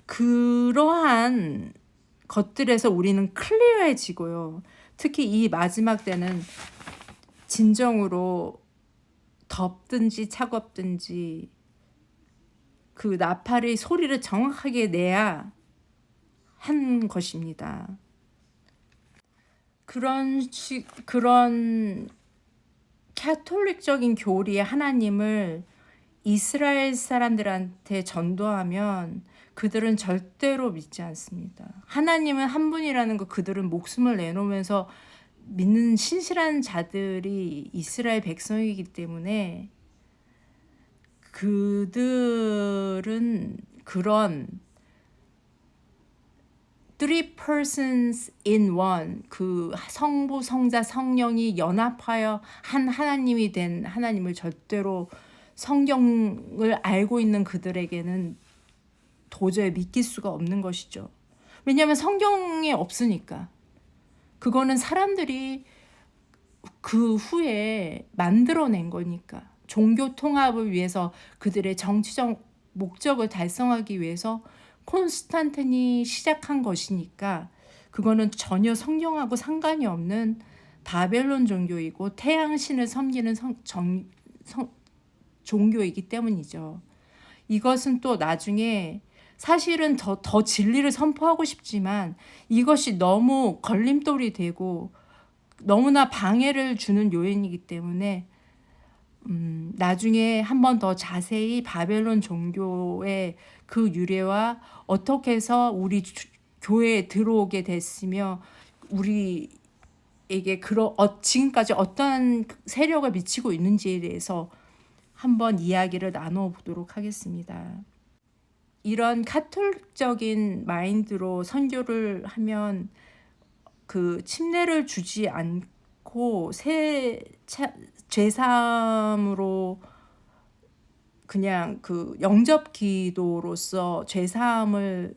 그러한 것들에서 우리는 클리어해지고요. 특히 이 마지막 때는 진정으로 덥든지 차갑든지 그 나팔의 소리를 정확하게 내야 한 것입니다. 그런 캐톨릭적인 교리의 하나님을 이스라엘 사람들한테 전도하면 그들은 절대로 믿지 않습니다. 하나님은 한 분이라는 거 그들은 목숨을 내놓으면서 믿는 신실한 자들이 이스라엘 백성이기 때문에 그들은 그런 three persons in one, 그 성부, 성자, 성령이 연합하여 한 하나님이 된 하나님을 절대로 성경을 알고 있는 그들에게는 도저히 믿길 수가 없는 것이죠. 왜냐하면 성경에 없으니까. 그거는 사람들이 그 후에 만들어낸 거니까. 종교 통합을 위해서 그들의 정치적 목적을 달성하기 위해서 콘스탄틴이 시작한 것이니까 그거는 전혀 성경하고 상관이 없는 바벨론 종교이고 태양신을 섬기는 종교이기 때문이죠. 이것은 또 나중에 사실은 더 진리를 선포하고 싶지만 이것이 너무 걸림돌이 되고 너무나 방해를 주는 요인이기 때문에 나중에 한 번 더 자세히 바벨론 종교의 그 유래와 어떻게 해서 우리 교회에 들어오게 됐으며 우리에게 지금까지 어떤 세력을 미치고 있는지에 대해서 한번 이야기를 나눠보도록 하겠습니다. 이런 카톨릭적인 마인드로 선교를 하면 그 침례를 주지 않고 죄사함으로 그냥 그 영접 기도로서 죄사함을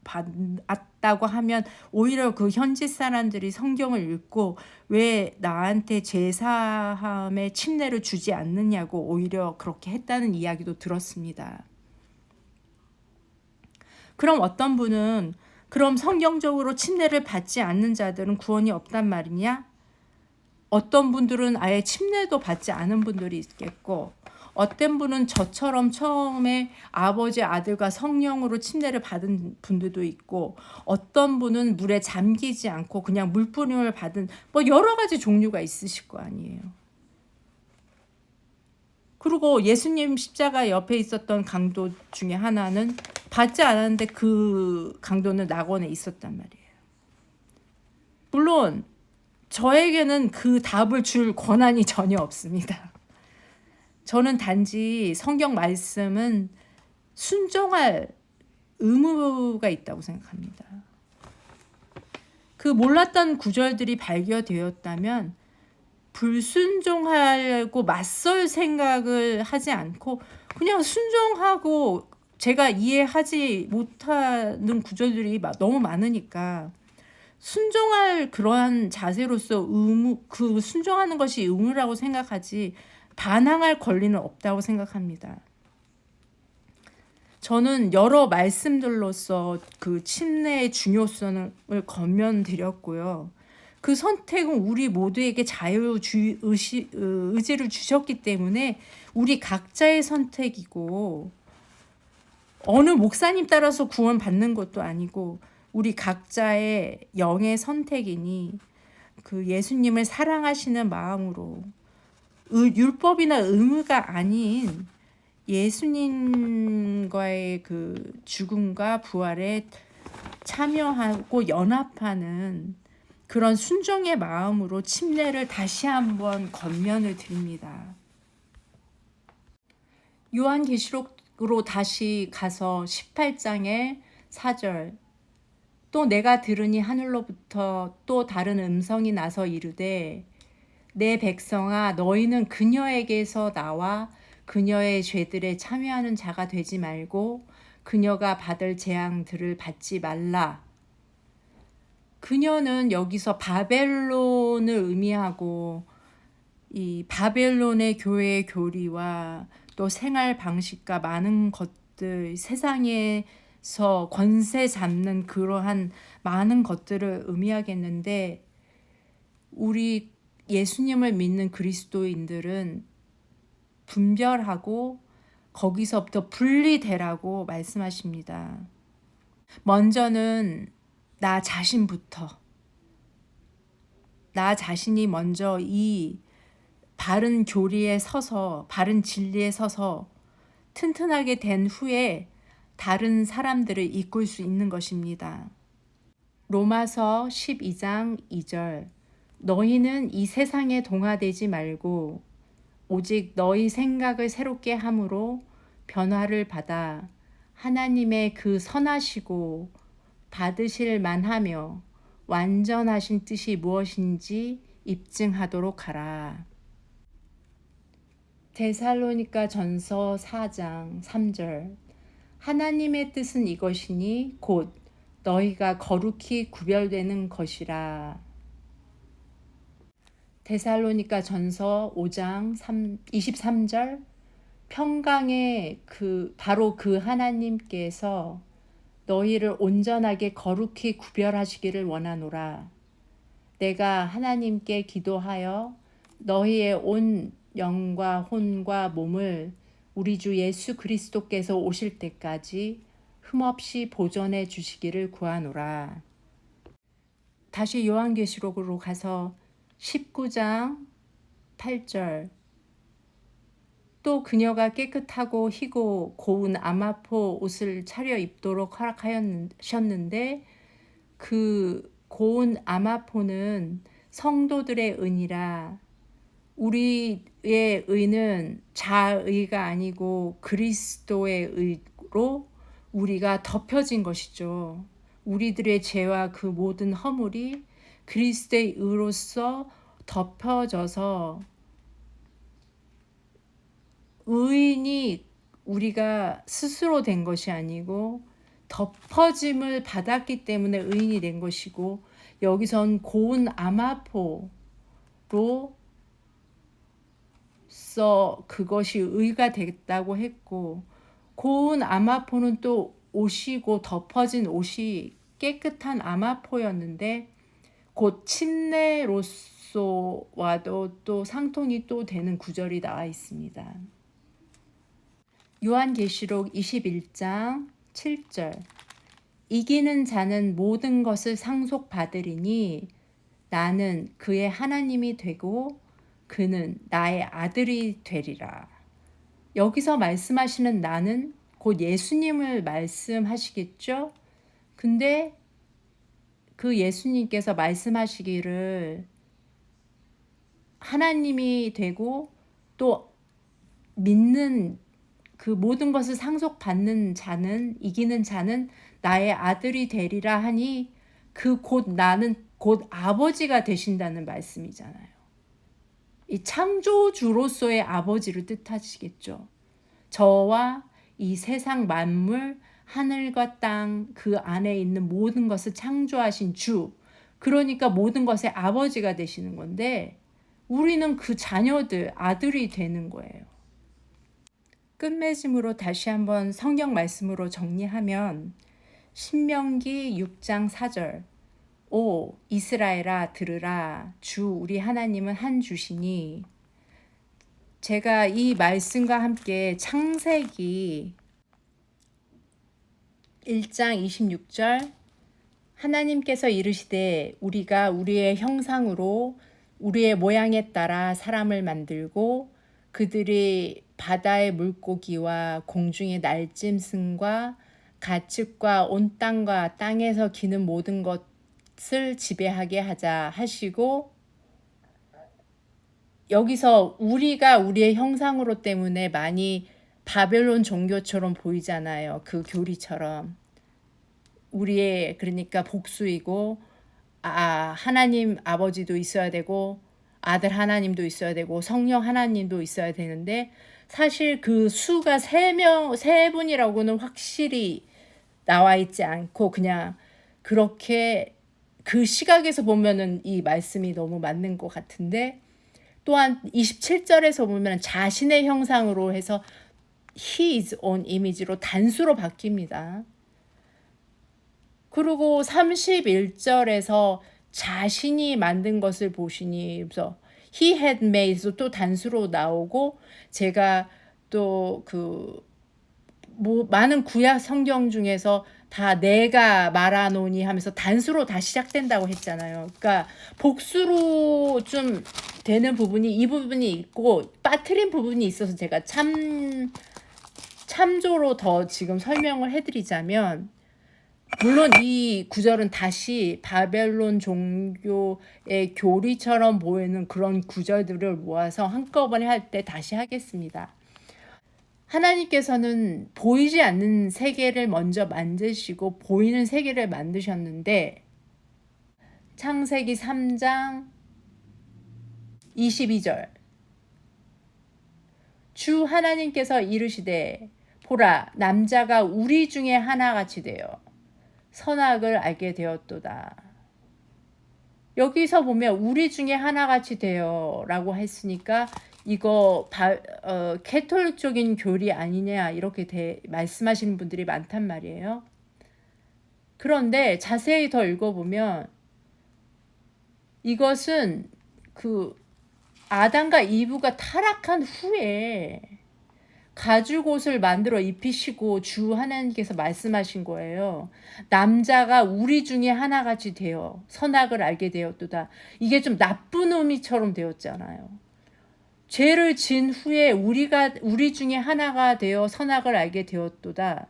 받았다고 하면 오히려 그 현지 사람들이 성경을 읽고 왜 나한테 죄사함의 침례를 주지 않느냐고 오히려 그렇게 했다는 이야기도 들었습니다. 그럼 어떤 분은 그럼 성경적으로 침례를 받지 않는 자들은 구원이 없단 말이냐? 어떤 분들은 아예 침례도 받지 않은 분들이 있겠고 어떤 분은 저처럼 처음에 아버지, 아들과 성령으로 침례를 받은 분들도 있고 어떤 분은 물에 잠기지 않고 그냥 물뿌림을 받은 여러 가지 종류가 있으실 거 아니에요. 그리고 예수님 십자가 옆에 있었던 강도 중에 하나는 받지 않았는데 그 강도는 낙원에 있었단 말이에요. 물론 저에게는 그 답을 줄 권한이 전혀 없습니다. 저는 단지 성경 말씀은 순종할 의무가 있다고 생각합니다. 그 몰랐던 구절들이 발견되었다면 불순종하고 맞설 생각을 하지 않고 그냥 순종하고 제가 이해하지 못하는 구절들이 너무 많으니까 순종할 그러한 자세로서 그 순종하는 것이 의무라고 생각하지 반항할 권리는 없다고 생각합니다. 저는 여러 말씀들로서 그 침례의 중요성을 권면드렸고요. 그 선택은 우리 모두에게 의지를 주셨기 때문에 우리 각자의 선택이고 어느 목사님 따라서 구원받는 것도 아니고 우리 각자의 영의 선택이니 그 예수님을 사랑하시는 마음으로 율법이나 의무가 아닌 예수님과의 그 죽음과 부활에 참여하고 연합하는 그런 순종의 마음으로 침례를 다시 한번 권면을 드립니다. 요한계시록으로 다시 가서 18장의 4절 또 내가 들으니 하늘로부터 또 다른 음성이 나서 이르되 내 백성아, 너희는 그녀에게서 나와 그녀의 죄들에 참여하는 자가 되지 말고 그녀가 받을 재앙들을 받지 말라. 그녀는 여기서 바벨론을 의미하고 이 바벨론의 교회의 교리와 또 생활 방식과 많은 것들, 세상에서 권세 잡는 그러한 많은 것들을 의미하겠는데, 우리 예수님을 믿는 그리스도인들은 분별하고 거기서부터 분리되라고 말씀하십니다. 먼저는 나 자신부터, 나 자신이 먼저 이 바른 교리에 서서, 바른 진리에 서서 튼튼하게 된 후에 다른 사람들을 이끌 수 있는 것입니다. 로마서 12장 2절, 너희는 이 세상에 동화되지 말고 오직 너희 생각을 새롭게 함으로 변화를 받아 하나님의 그 선하시고 받으실 만하며 완전하신 뜻이 무엇인지 입증하도록 하라. 데살로니가 전서 4장 3절, 하나님의 뜻은 이것이니 곧 너희가 거룩히 구별되는 것이라. 데살로니가 전서 5장 23절, 평강의 바로 그 하나님께서 너희를 온전하게 거룩히 구별하시기를 원하노라. 내가 하나님께 기도하여 너희의 온 영과 혼과 몸을 우리 주 예수 그리스도께서 오실 때까지 흠없이 보존해 주시기를 구하노라. 다시 요한계시록으로 가서 19장 8절, 또 그녀가 깨끗하고 희고 고운 아마포 옷을 차려 입도록 허락하셨는데 그 고운 아마포는 성도들의 은이라. 우리의 의는 자의가 아니고 그리스도의 의로 우리가 덮여진 것이죠. 우리들의 죄와 그 모든 허물이 그리스도의 의로서 덮여져서 의인이 우리가 스스로 된 것이 아니고 덮어짐을 받았기 때문에 의인이 된 것이고, 여기선 고운 아마포로 그것이 의가 됐다고 했고, 고운 아마포는 또 옷이고 덮어진 옷이 깨끗한 아마포였는데 곧 침례로서와도 또 상통이 또 되는 구절이 나와 있습니다. 요한계시록 21장 7절, 이기는 자는 모든 것을 상속받으리니 나는 그의 하나님이 되고 그는 나의 아들이 되리라. 여기서 말씀하시는 나는 곧 예수님을 말씀하시겠죠? 근데 그 예수님께서 말씀하시기를 하나님이 되고 또 믿는 그 모든 것을 상속받는 자는, 이기는 자는 나의 아들이 되리라 하니 그 곧 나는 곧 아버지가 되신다는 말씀이잖아요. 이 창조주로서의 아버지를 뜻하시겠죠. 저와 이 세상 만물, 하늘과 땅 그 안에 있는 모든 것을 창조하신 주, 그러니까 모든 것의 아버지가 되시는 건데 우리는 그 자녀들, 아들이 되는 거예요. 끝맺음으로 다시 한번 성경 말씀으로 정리하면 신명기 6장 4절, 오 이스라엘아 들으라, 주 우리 하나님은 한 주시니. 제가 이 말씀과 함께 창세기 1장 26절, 하나님께서 이르시되 우리가 우리의 형상으로 우리의 모양에 따라 사람을 만들고 그들이 바다의 물고기와 공중의 날짐승과 가축과 온 땅과 땅에서 기는 모든 것을 지배하게 하자 하시고, 여기서 우리가 우리의 형상으로 때문에 많이 바벨론 종교처럼 보이잖아요. 그 교리처럼. 우리의 그러니까 복수이고 하나님 아버지도 있어야 되고 아들 하나님도 있어야 되고 성령 하나님도 있어야 되는데 사실 그 수가 세 분이라고는 확실히 나와 있지 않고 그냥 그렇게 그 시각에서 보면은 이 말씀이 너무 맞는 것 같은데 또한 27절에서 보면 자신의 형상으로 해서 his own image로 단수로 바뀝니다. 그리고 31절에서 자신이 만든 것을 보시니 그래서 he had made 또 단수로 나오고 제가 또 많은 구약 성경 중에서 다 내가 말하노니 하면서 단수로 다 시작된다고 했잖아요. 그러니까 복수로 좀 되는 부분이 이 부분이 있고 빠트린 부분이 있어서 제가 참조로 더 지금 설명을 해드리자면 물론 이 구절은 다시 바벨론 종교의 교리처럼 보이는 그런 구절들을 모아서 한꺼번에 할 때 다시 하겠습니다. 하나님께서는 보이지 않는 세계를 먼저 만드시고 보이는 세계를 만드셨는데 창세기 3장 22절 주 하나님께서 이르시되 보라 남자가 우리 중에 하나같이 되어 선악을 알게 되었도다. 여기서 보면 우리 중에 하나같이 되어 라고 했으니까 이거 캐톨릭적인 교리 아니냐 이렇게 말씀하시는 분들이 많단 말이에요. 그런데 자세히 더 읽어보면 이것은 아담과 이브가 타락한 후에 가죽옷을 만들어 입히시고 주 하나님께서 말씀하신 거예요. 남자가 우리 중에 하나같이 되어 선악을 알게 되었도다. 이게 좀 나쁜 의미처럼 되었잖아요. 죄를 진 후에 우리 중에 하나가 되어 선악을 알게 되었도다.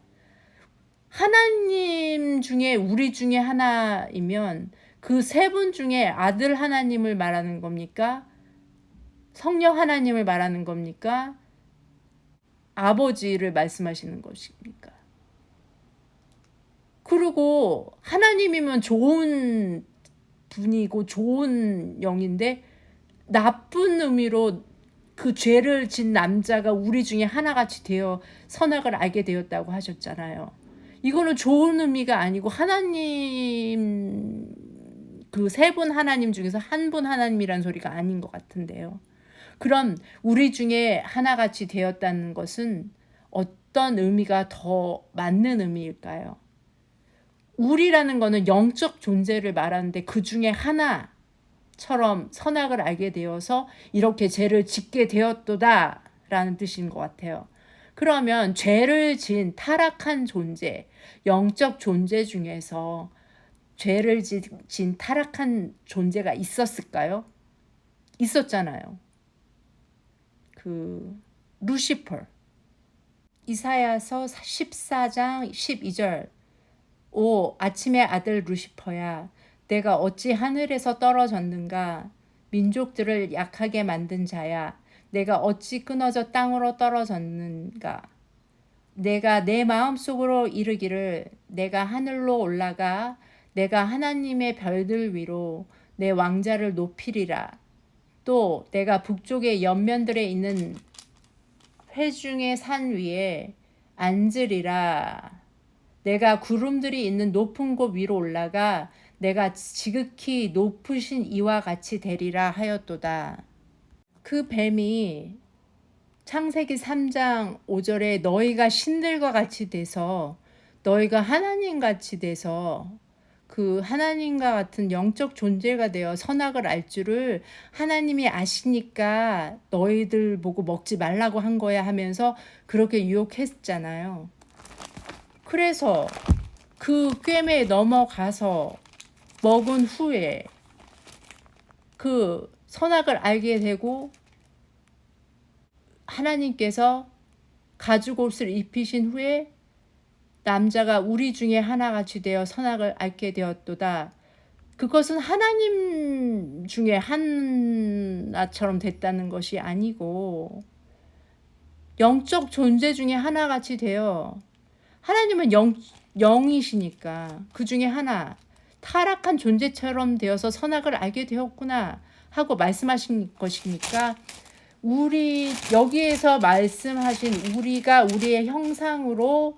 하나님 중에 우리 중에 하나이면 그 세 분 중에 아들 하나님을 말하는 겁니까? 성령 하나님을 말하는 겁니까? 아버지를 말씀하시는 것입니까? 그리고 하나님이면 좋은 분이고 좋은 영인데 나쁜 의미로 그 죄를 진 남자가 우리 중에 하나같이 되어 선악을 알게 되었다고 하셨잖아요. 이거는 좋은 의미가 아니고 하나님 그 세 분 하나님 중에서 한 분 하나님이란 소리가 아닌 것 같은데요. 그럼 우리 중에 하나같이 되었다는 것은 어떤 의미가 더 맞는 의미일까요? 우리라는 거는 영적 존재를 말하는데 그 중에 하나처럼 선악을 알게 되어서 이렇게 죄를 짓게 되었도다 라는 뜻인 것 같아요. 그러면 죄를 진 타락한 존재, 영적 존재 중에서 죄를 진 타락한 존재가 있었을까요? 있었잖아요. 루시퍼. 이사야서 14장 12절 오 아침의 아들 루시퍼야 내가 어찌 하늘에서 떨어졌는가 민족들을 약하게 만든 자야 내가 어찌 끊어져 땅으로 떨어졌는가 내가 내 마음속으로 이르기를 내가 하늘로 올라가 내가 하나님의 별들 위로 내 왕자를 높이리라 또 내가 북쪽의 연면들에 있는 회중의 산 위에 앉으리라. 내가 구름들이 있는 높은 곳 위로 올라가 내가 지극히 높으신 이와 같이 되리라 하였도다. 그 뱀이 창세기 3장 5절에 너희가 신들과 같이 돼서 너희가 하나님 같이 돼서 그 하나님과 같은 영적 존재가 되어 선악을 알 줄을 하나님이 아시니까 너희들 보고 먹지 말라고 한 거야 하면서 그렇게 유혹했잖아요. 그래서 그 꿰매에 넘어가서 먹은 후에 그 선악을 알게 되고 하나님께서 가죽옷을 입히신 후에 남자가 우리 중에 하나같이 되어 선악을 알게 되었도다. 그것은 하나님 중에 하나처럼 됐다는 것이 아니고 영적 존재 중에 하나같이 되어 하나님은 영이시니까 그 중에 하나 타락한 존재처럼 되어서 선악을 알게 되었구나 하고 말씀하신 것이니까 우리 여기에서 말씀하신 우리가 우리의 형상으로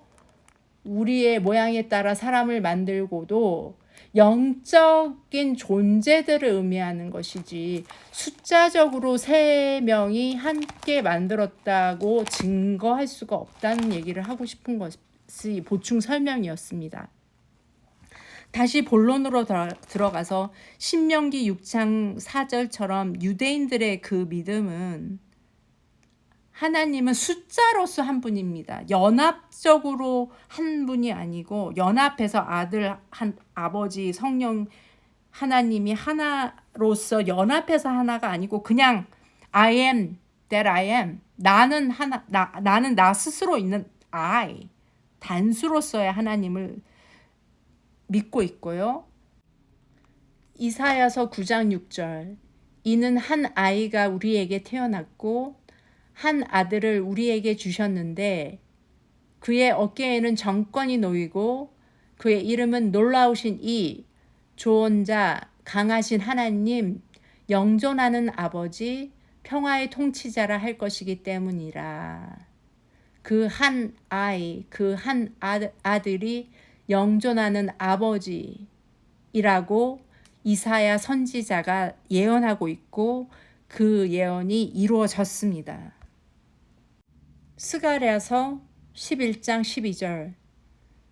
우리의 모양에 따라 사람을 만들고도 영적인 존재들을 의미하는 것이지 숫자적으로 3명이 함께 만들었다고 증거할 수가 없다는 얘기를 하고 싶은 것이 보충 설명이었습니다. 다시 본론으로 들어가서 신명기 6장 4절처럼 유대인들의 그 믿음은 하나님은 숫자로서 한 분입니다. 연합적으로 한 분이 아니고 연합해서 아들, 아버지, 성령 하나님이 하나로서 연합해서 하나가 아니고 그냥 I am that I am 나는 하나 나는 나 스스로 있는 I 단수로서의 하나님을 믿고 있고요. 이사야서 9장 6절 이는 한 아이가 우리에게 태어났고 한 아들을 우리에게 주셨는데 그의 어깨에는 정권이 놓이고 그의 이름은 놀라우신 이 조언자 강하신 하나님 영존하는 아버지 평화의 통치자라 할 것이기 때문이라. 그 한 아이 그 한 아들이 영존하는 아버지이라고 이사야 선지자가 예언하고 있고 그 예언이 이루어졌습니다. 스가랴서 11장 12절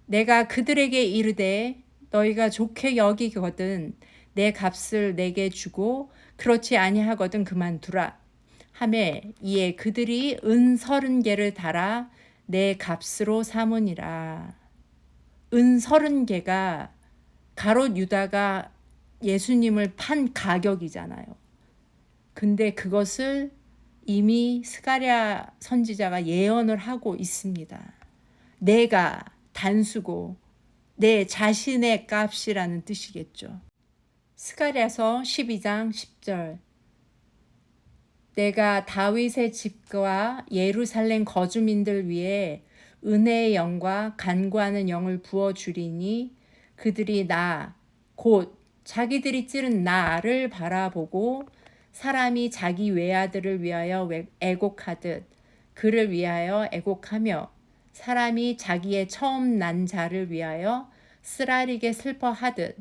내가 그들에게 이르되 너희가 좋게 여기거든 내 값을 내게 주고 그렇지 아니하거든 그만두라 하매 이에 그들이 은 30개를 달아 내 값으로 삼으니라. 은 30개가 가롯 유다가 예수님을 판 가격이잖아요. 근데 그것을 이미 스가랴 선지자가 예언을 하고 있습니다. 내가 단수고 내 자신의 값이라는 뜻이겠죠. 스가랴서 12장 10절 내가 다윗의 집과 예루살렘 거주민들 위에 은혜의 영과 간구하는 영을 부어주리니 그들이 나 곧 자기들이 찌른 나를 바라보고 사람이 자기 외아들을 위하여 애곡하듯 그를 위하여 애곡하며 사람이 자기의 처음 난 자를 위하여 쓰라리게 슬퍼하듯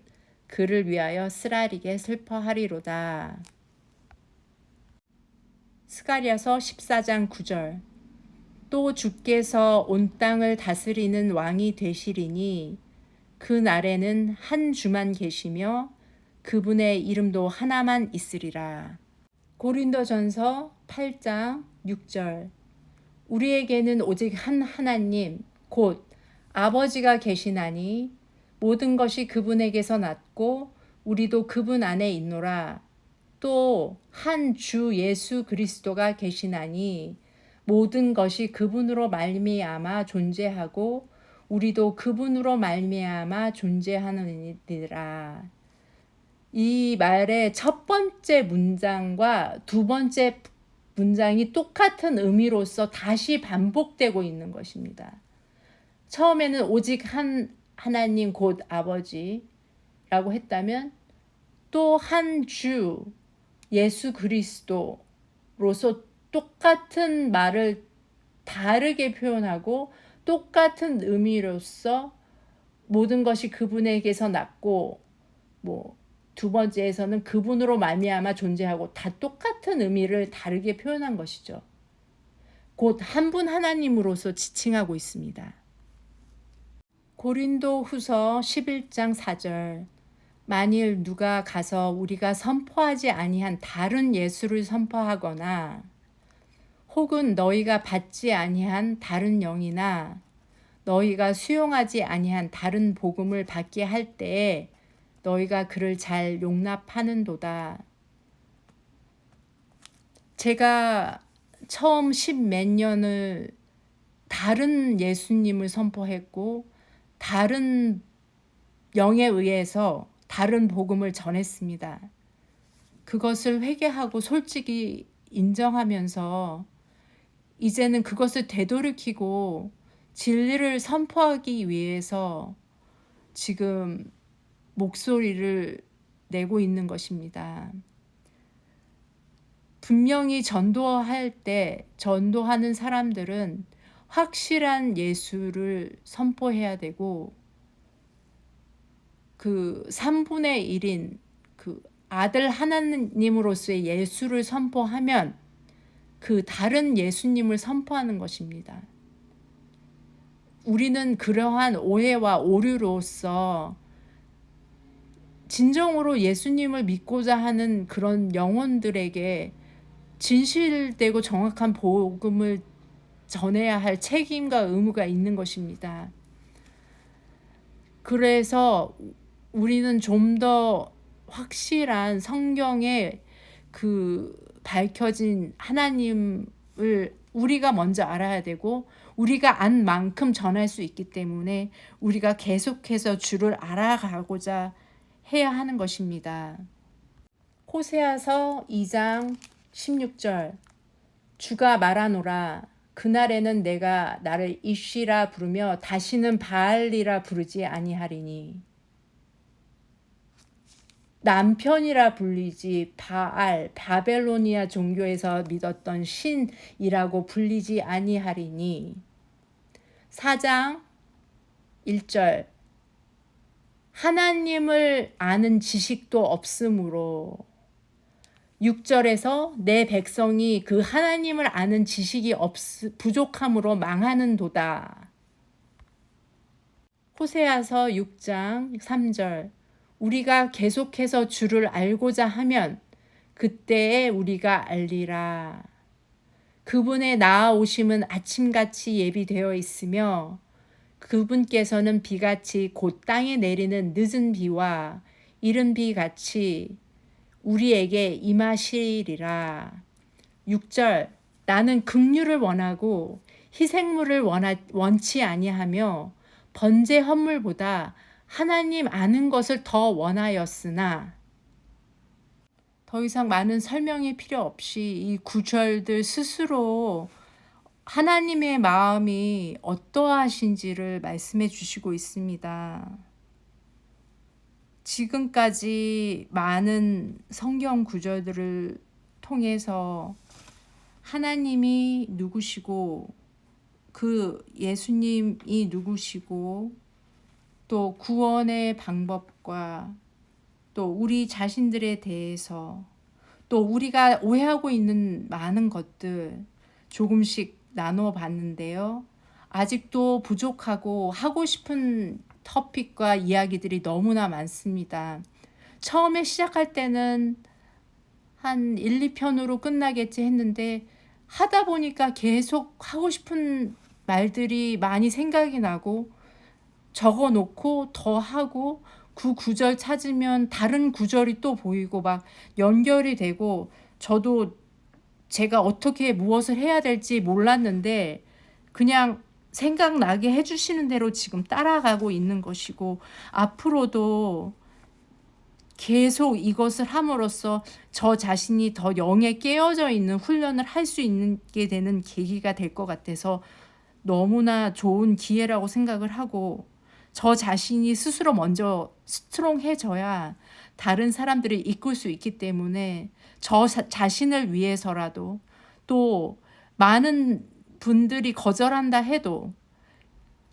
그를 위하여 쓰라리게 슬퍼하리로다. 스가랴서 14장 9절 또 주께서 온 땅을 다스리는 왕이 되시리니 그 날에는 한 주만 계시며 그분의 이름도 하나만 있으리라. 고린도전서 8장 6절 우리에게는 오직 한 하나님 곧 아버지가 계시나니 모든 것이 그분에게서 났고 우리도 그분 안에 있노라. 또 한 주 예수 그리스도가 계시나니 모든 것이 그분으로 말미암아 존재하고 우리도 그분으로 말미암아 존재하느니라. 이 말의 첫 번째 문장과 두 번째 문장이 똑같은 의미로서 다시 반복되고 있는 것입니다. 처음에는 오직 한 하나님 곧 아버지라고 했다면 또 한 주 예수 그리스도로서 똑같은 말을 다르게 표현하고 똑같은 의미로서 모든 것이 그분에게서 났고 두 번째에서는 그분으로 말미암아 존재하고 다 똑같은 의미를 다르게 표현한 것이죠. 곧 한 분 하나님으로서 지칭하고 있습니다. 고린도후서 11장 4절 만일 누가 가서 우리가 선포하지 아니한 다른 예수를 선포하거나 혹은 너희가 받지 아니한 다른 영이나 너희가 수용하지 아니한 다른 복음을 받게 할 때에 너희가 그를 잘 용납하는도다. 제가 처음 10몇 년을 다른 예수님을 선포했고 다른 영에 의해서 다른 복음을 전했습니다. 그것을 회개하고 솔직히 인정하면서 이제는 그것을 되돌이키고 진리를 선포하기 위해서 지금 목소리를 내고 있는 것입니다. 분명히 전도할 때 전도하는 사람들은 확실한 예수를 선포해야 되고 그 3분의 1인 그 아들 하나님으로서의 예수를 선포하면 그 다른 예수님을 선포하는 것입니다. 우리는 그러한 오해와 오류로서 진정으로 예수님을 믿고자 하는 그런 영혼들에게 진실되고 정확한 복음을 전해야 할 책임과 의무가 있는 것입니다. 그래서 우리는 좀 더 확실한 성경에 그 밝혀진 하나님을 우리가 먼저 알아야 되고 우리가 안 만큼 전할 수 있기 때문에 우리가 계속해서 주를 알아가고자 해야 하는 것입니다. 호세아서 2장 16절 주가 말하노라 그날에는 내가 나를 이쉬라 부르며 다시는 바알이라 부르지 아니하리니 남편이라 불리지 바알 바벨로니아 종교에서 믿었던 신이라고 불리지 아니하리니 4장 1절 하나님을 아는 지식도 없으므로 6절에서 내 백성이 그 하나님을 아는 지식이 부족함으로 망하는도다. 호세아서 6장 3절 우리가 계속해서 주를 알고자 하면 그때에 우리가 알리라. 그분의 나아오심은 아침같이 예비되어 있으며 그분께서는 비같이 곧 땅에 내리는 늦은 비와 이른 비같이 우리에게 임하시리라. 6절 나는 긍휼을 원하고 희생물을 원치 아니하며 번제 헌물보다 하나님 아는 것을 더 원하였으나 더 이상 많은 설명이 필요 없이 이 구절들 스스로 하나님의 마음이 어떠하신지를 말씀해 주시고 있습니다. 지금까지 많은 성경 구절들을 통해서 하나님이 누구시고 그 예수님이 누구시고 또 구원의 방법과 또 우리 자신들에 대해서 또 우리가 오해하고 있는 많은 것들 조금씩 나눠 봤는데요. 아직도 부족하고 하고 싶은 토픽과 이야기들이 너무나 많습니다. 처음에 시작할 때는 한 1, 2편으로 끝나겠지 했는데 하다 보니까 계속 하고 싶은 말들이 많이 생각이 나고 적어 놓고 더 하고 그 구절 찾으면 다른 구절이 또 보이고 막 연결이 되고 저도 제가 어떻게 무엇을 해야 될지 몰랐는데 그냥 생각나게 해주시는 대로 지금 따라가고 있는 것이고 앞으로도 계속 이것을 함으로써 저 자신이 더 영에 깨어져 있는 훈련을 할 수 있게 되는 계기가 될 것 같아서 너무나 좋은 기회라고 생각을 하고 저 자신이 스스로 먼저 스트롱해져야 다른 사람들을 이끌 수 있기 때문에 저 자신을 위해서라도 또 많은 분들이 거절한다 해도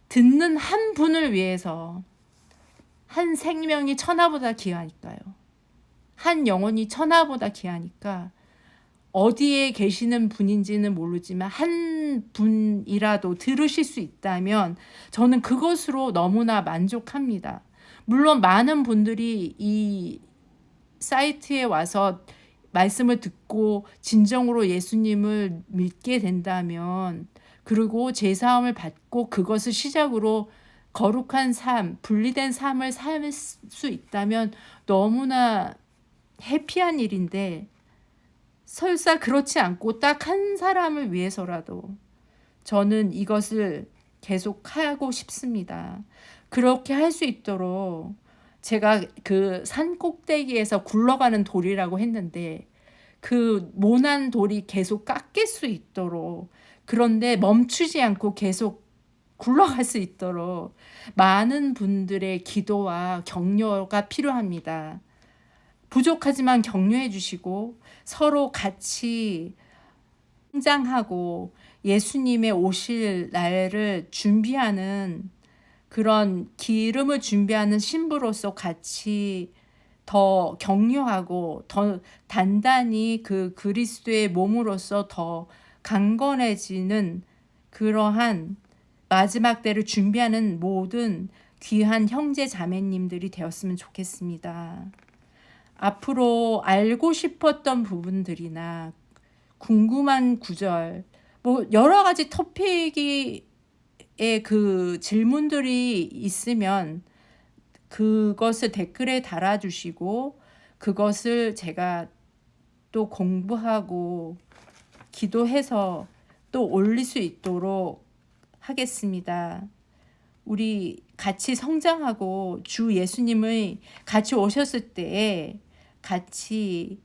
듣는 한 분을 위해서 한 생명이 천하보다 귀하니까요. 한 영혼이 천하보다 귀하니까 어디에 계시는 분인지는 모르지만 한 분이라도 들으실 수 있다면 저는 그것으로 너무나 만족합니다. 물론 많은 분들이 이 사이트에 와서 말씀을 듣고 진정으로 예수님을 믿게 된다면 그리고 제사함을 받고 그것을 시작으로 거룩한 삶, 분리된 삶을 살 수 있다면 너무나 해피한 일인데 설사 그렇지 않고 딱 한 사람을 위해서라도 저는 이것을 계속 하고 싶습니다. 그렇게 할 수 있도록 제가 그 산 꼭대기에서 굴러가는 돌이라고 했는데 그 모난 돌이 계속 깎일 수 있도록 그런데 멈추지 않고 계속 굴러갈 수 있도록 많은 분들의 기도와 격려가 필요합니다. 부족하지만 격려해 주시고 서로 같이 성장하고 예수님의 오실 날을 준비하는 그런 기름을 준비하는 신부로서 같이 더 격려하고 더 단단히 그 그리스도의 몸으로서 더 강건해지는 그러한 마지막 때를 준비하는 모든 귀한 형제 자매님들이 되었으면 좋겠습니다. 앞으로 알고 싶었던 부분들이나 궁금한 구절, 뭐 여러 가지 토픽의 그 질문들이 있으면 그것을 댓글에 달아주시고 그것을 제가 또 공부하고 기도해서 또 올릴 수 있도록 하겠습니다. 우리 같이 성장하고 주 예수님의 같이 오셨을 때에 같이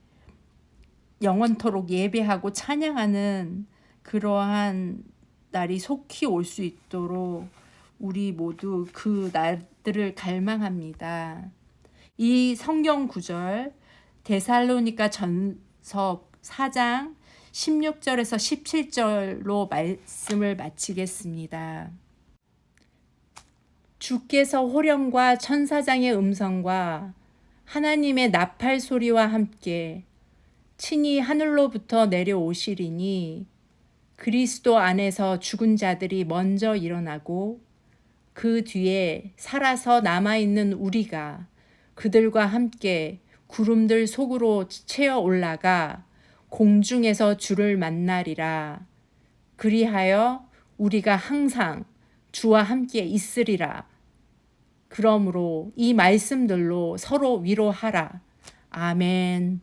영원토록 예배하고 찬양하는 그러한 날이 속히 올 수 있도록 우리 모두 그 날들을 갈망합니다. 이 성경 구절 데살로니가 전서 4장 16절에서 17절로 말씀을 마치겠습니다. 주께서 호령과 천사장의 음성과 하나님의 나팔 소리와 함께 친히 하늘로부터 내려오시리니 그리스도 안에서 죽은 자들이 먼저 일어나고 그 뒤에 살아서 남아있는 우리가 그들과 함께 구름들 속으로 채어 올라가 공중에서 주를 만나리라. 그리하여 우리가 항상 주와 함께 있으리라. 그러므로 이 말씀들로 서로 위로하라. 아멘.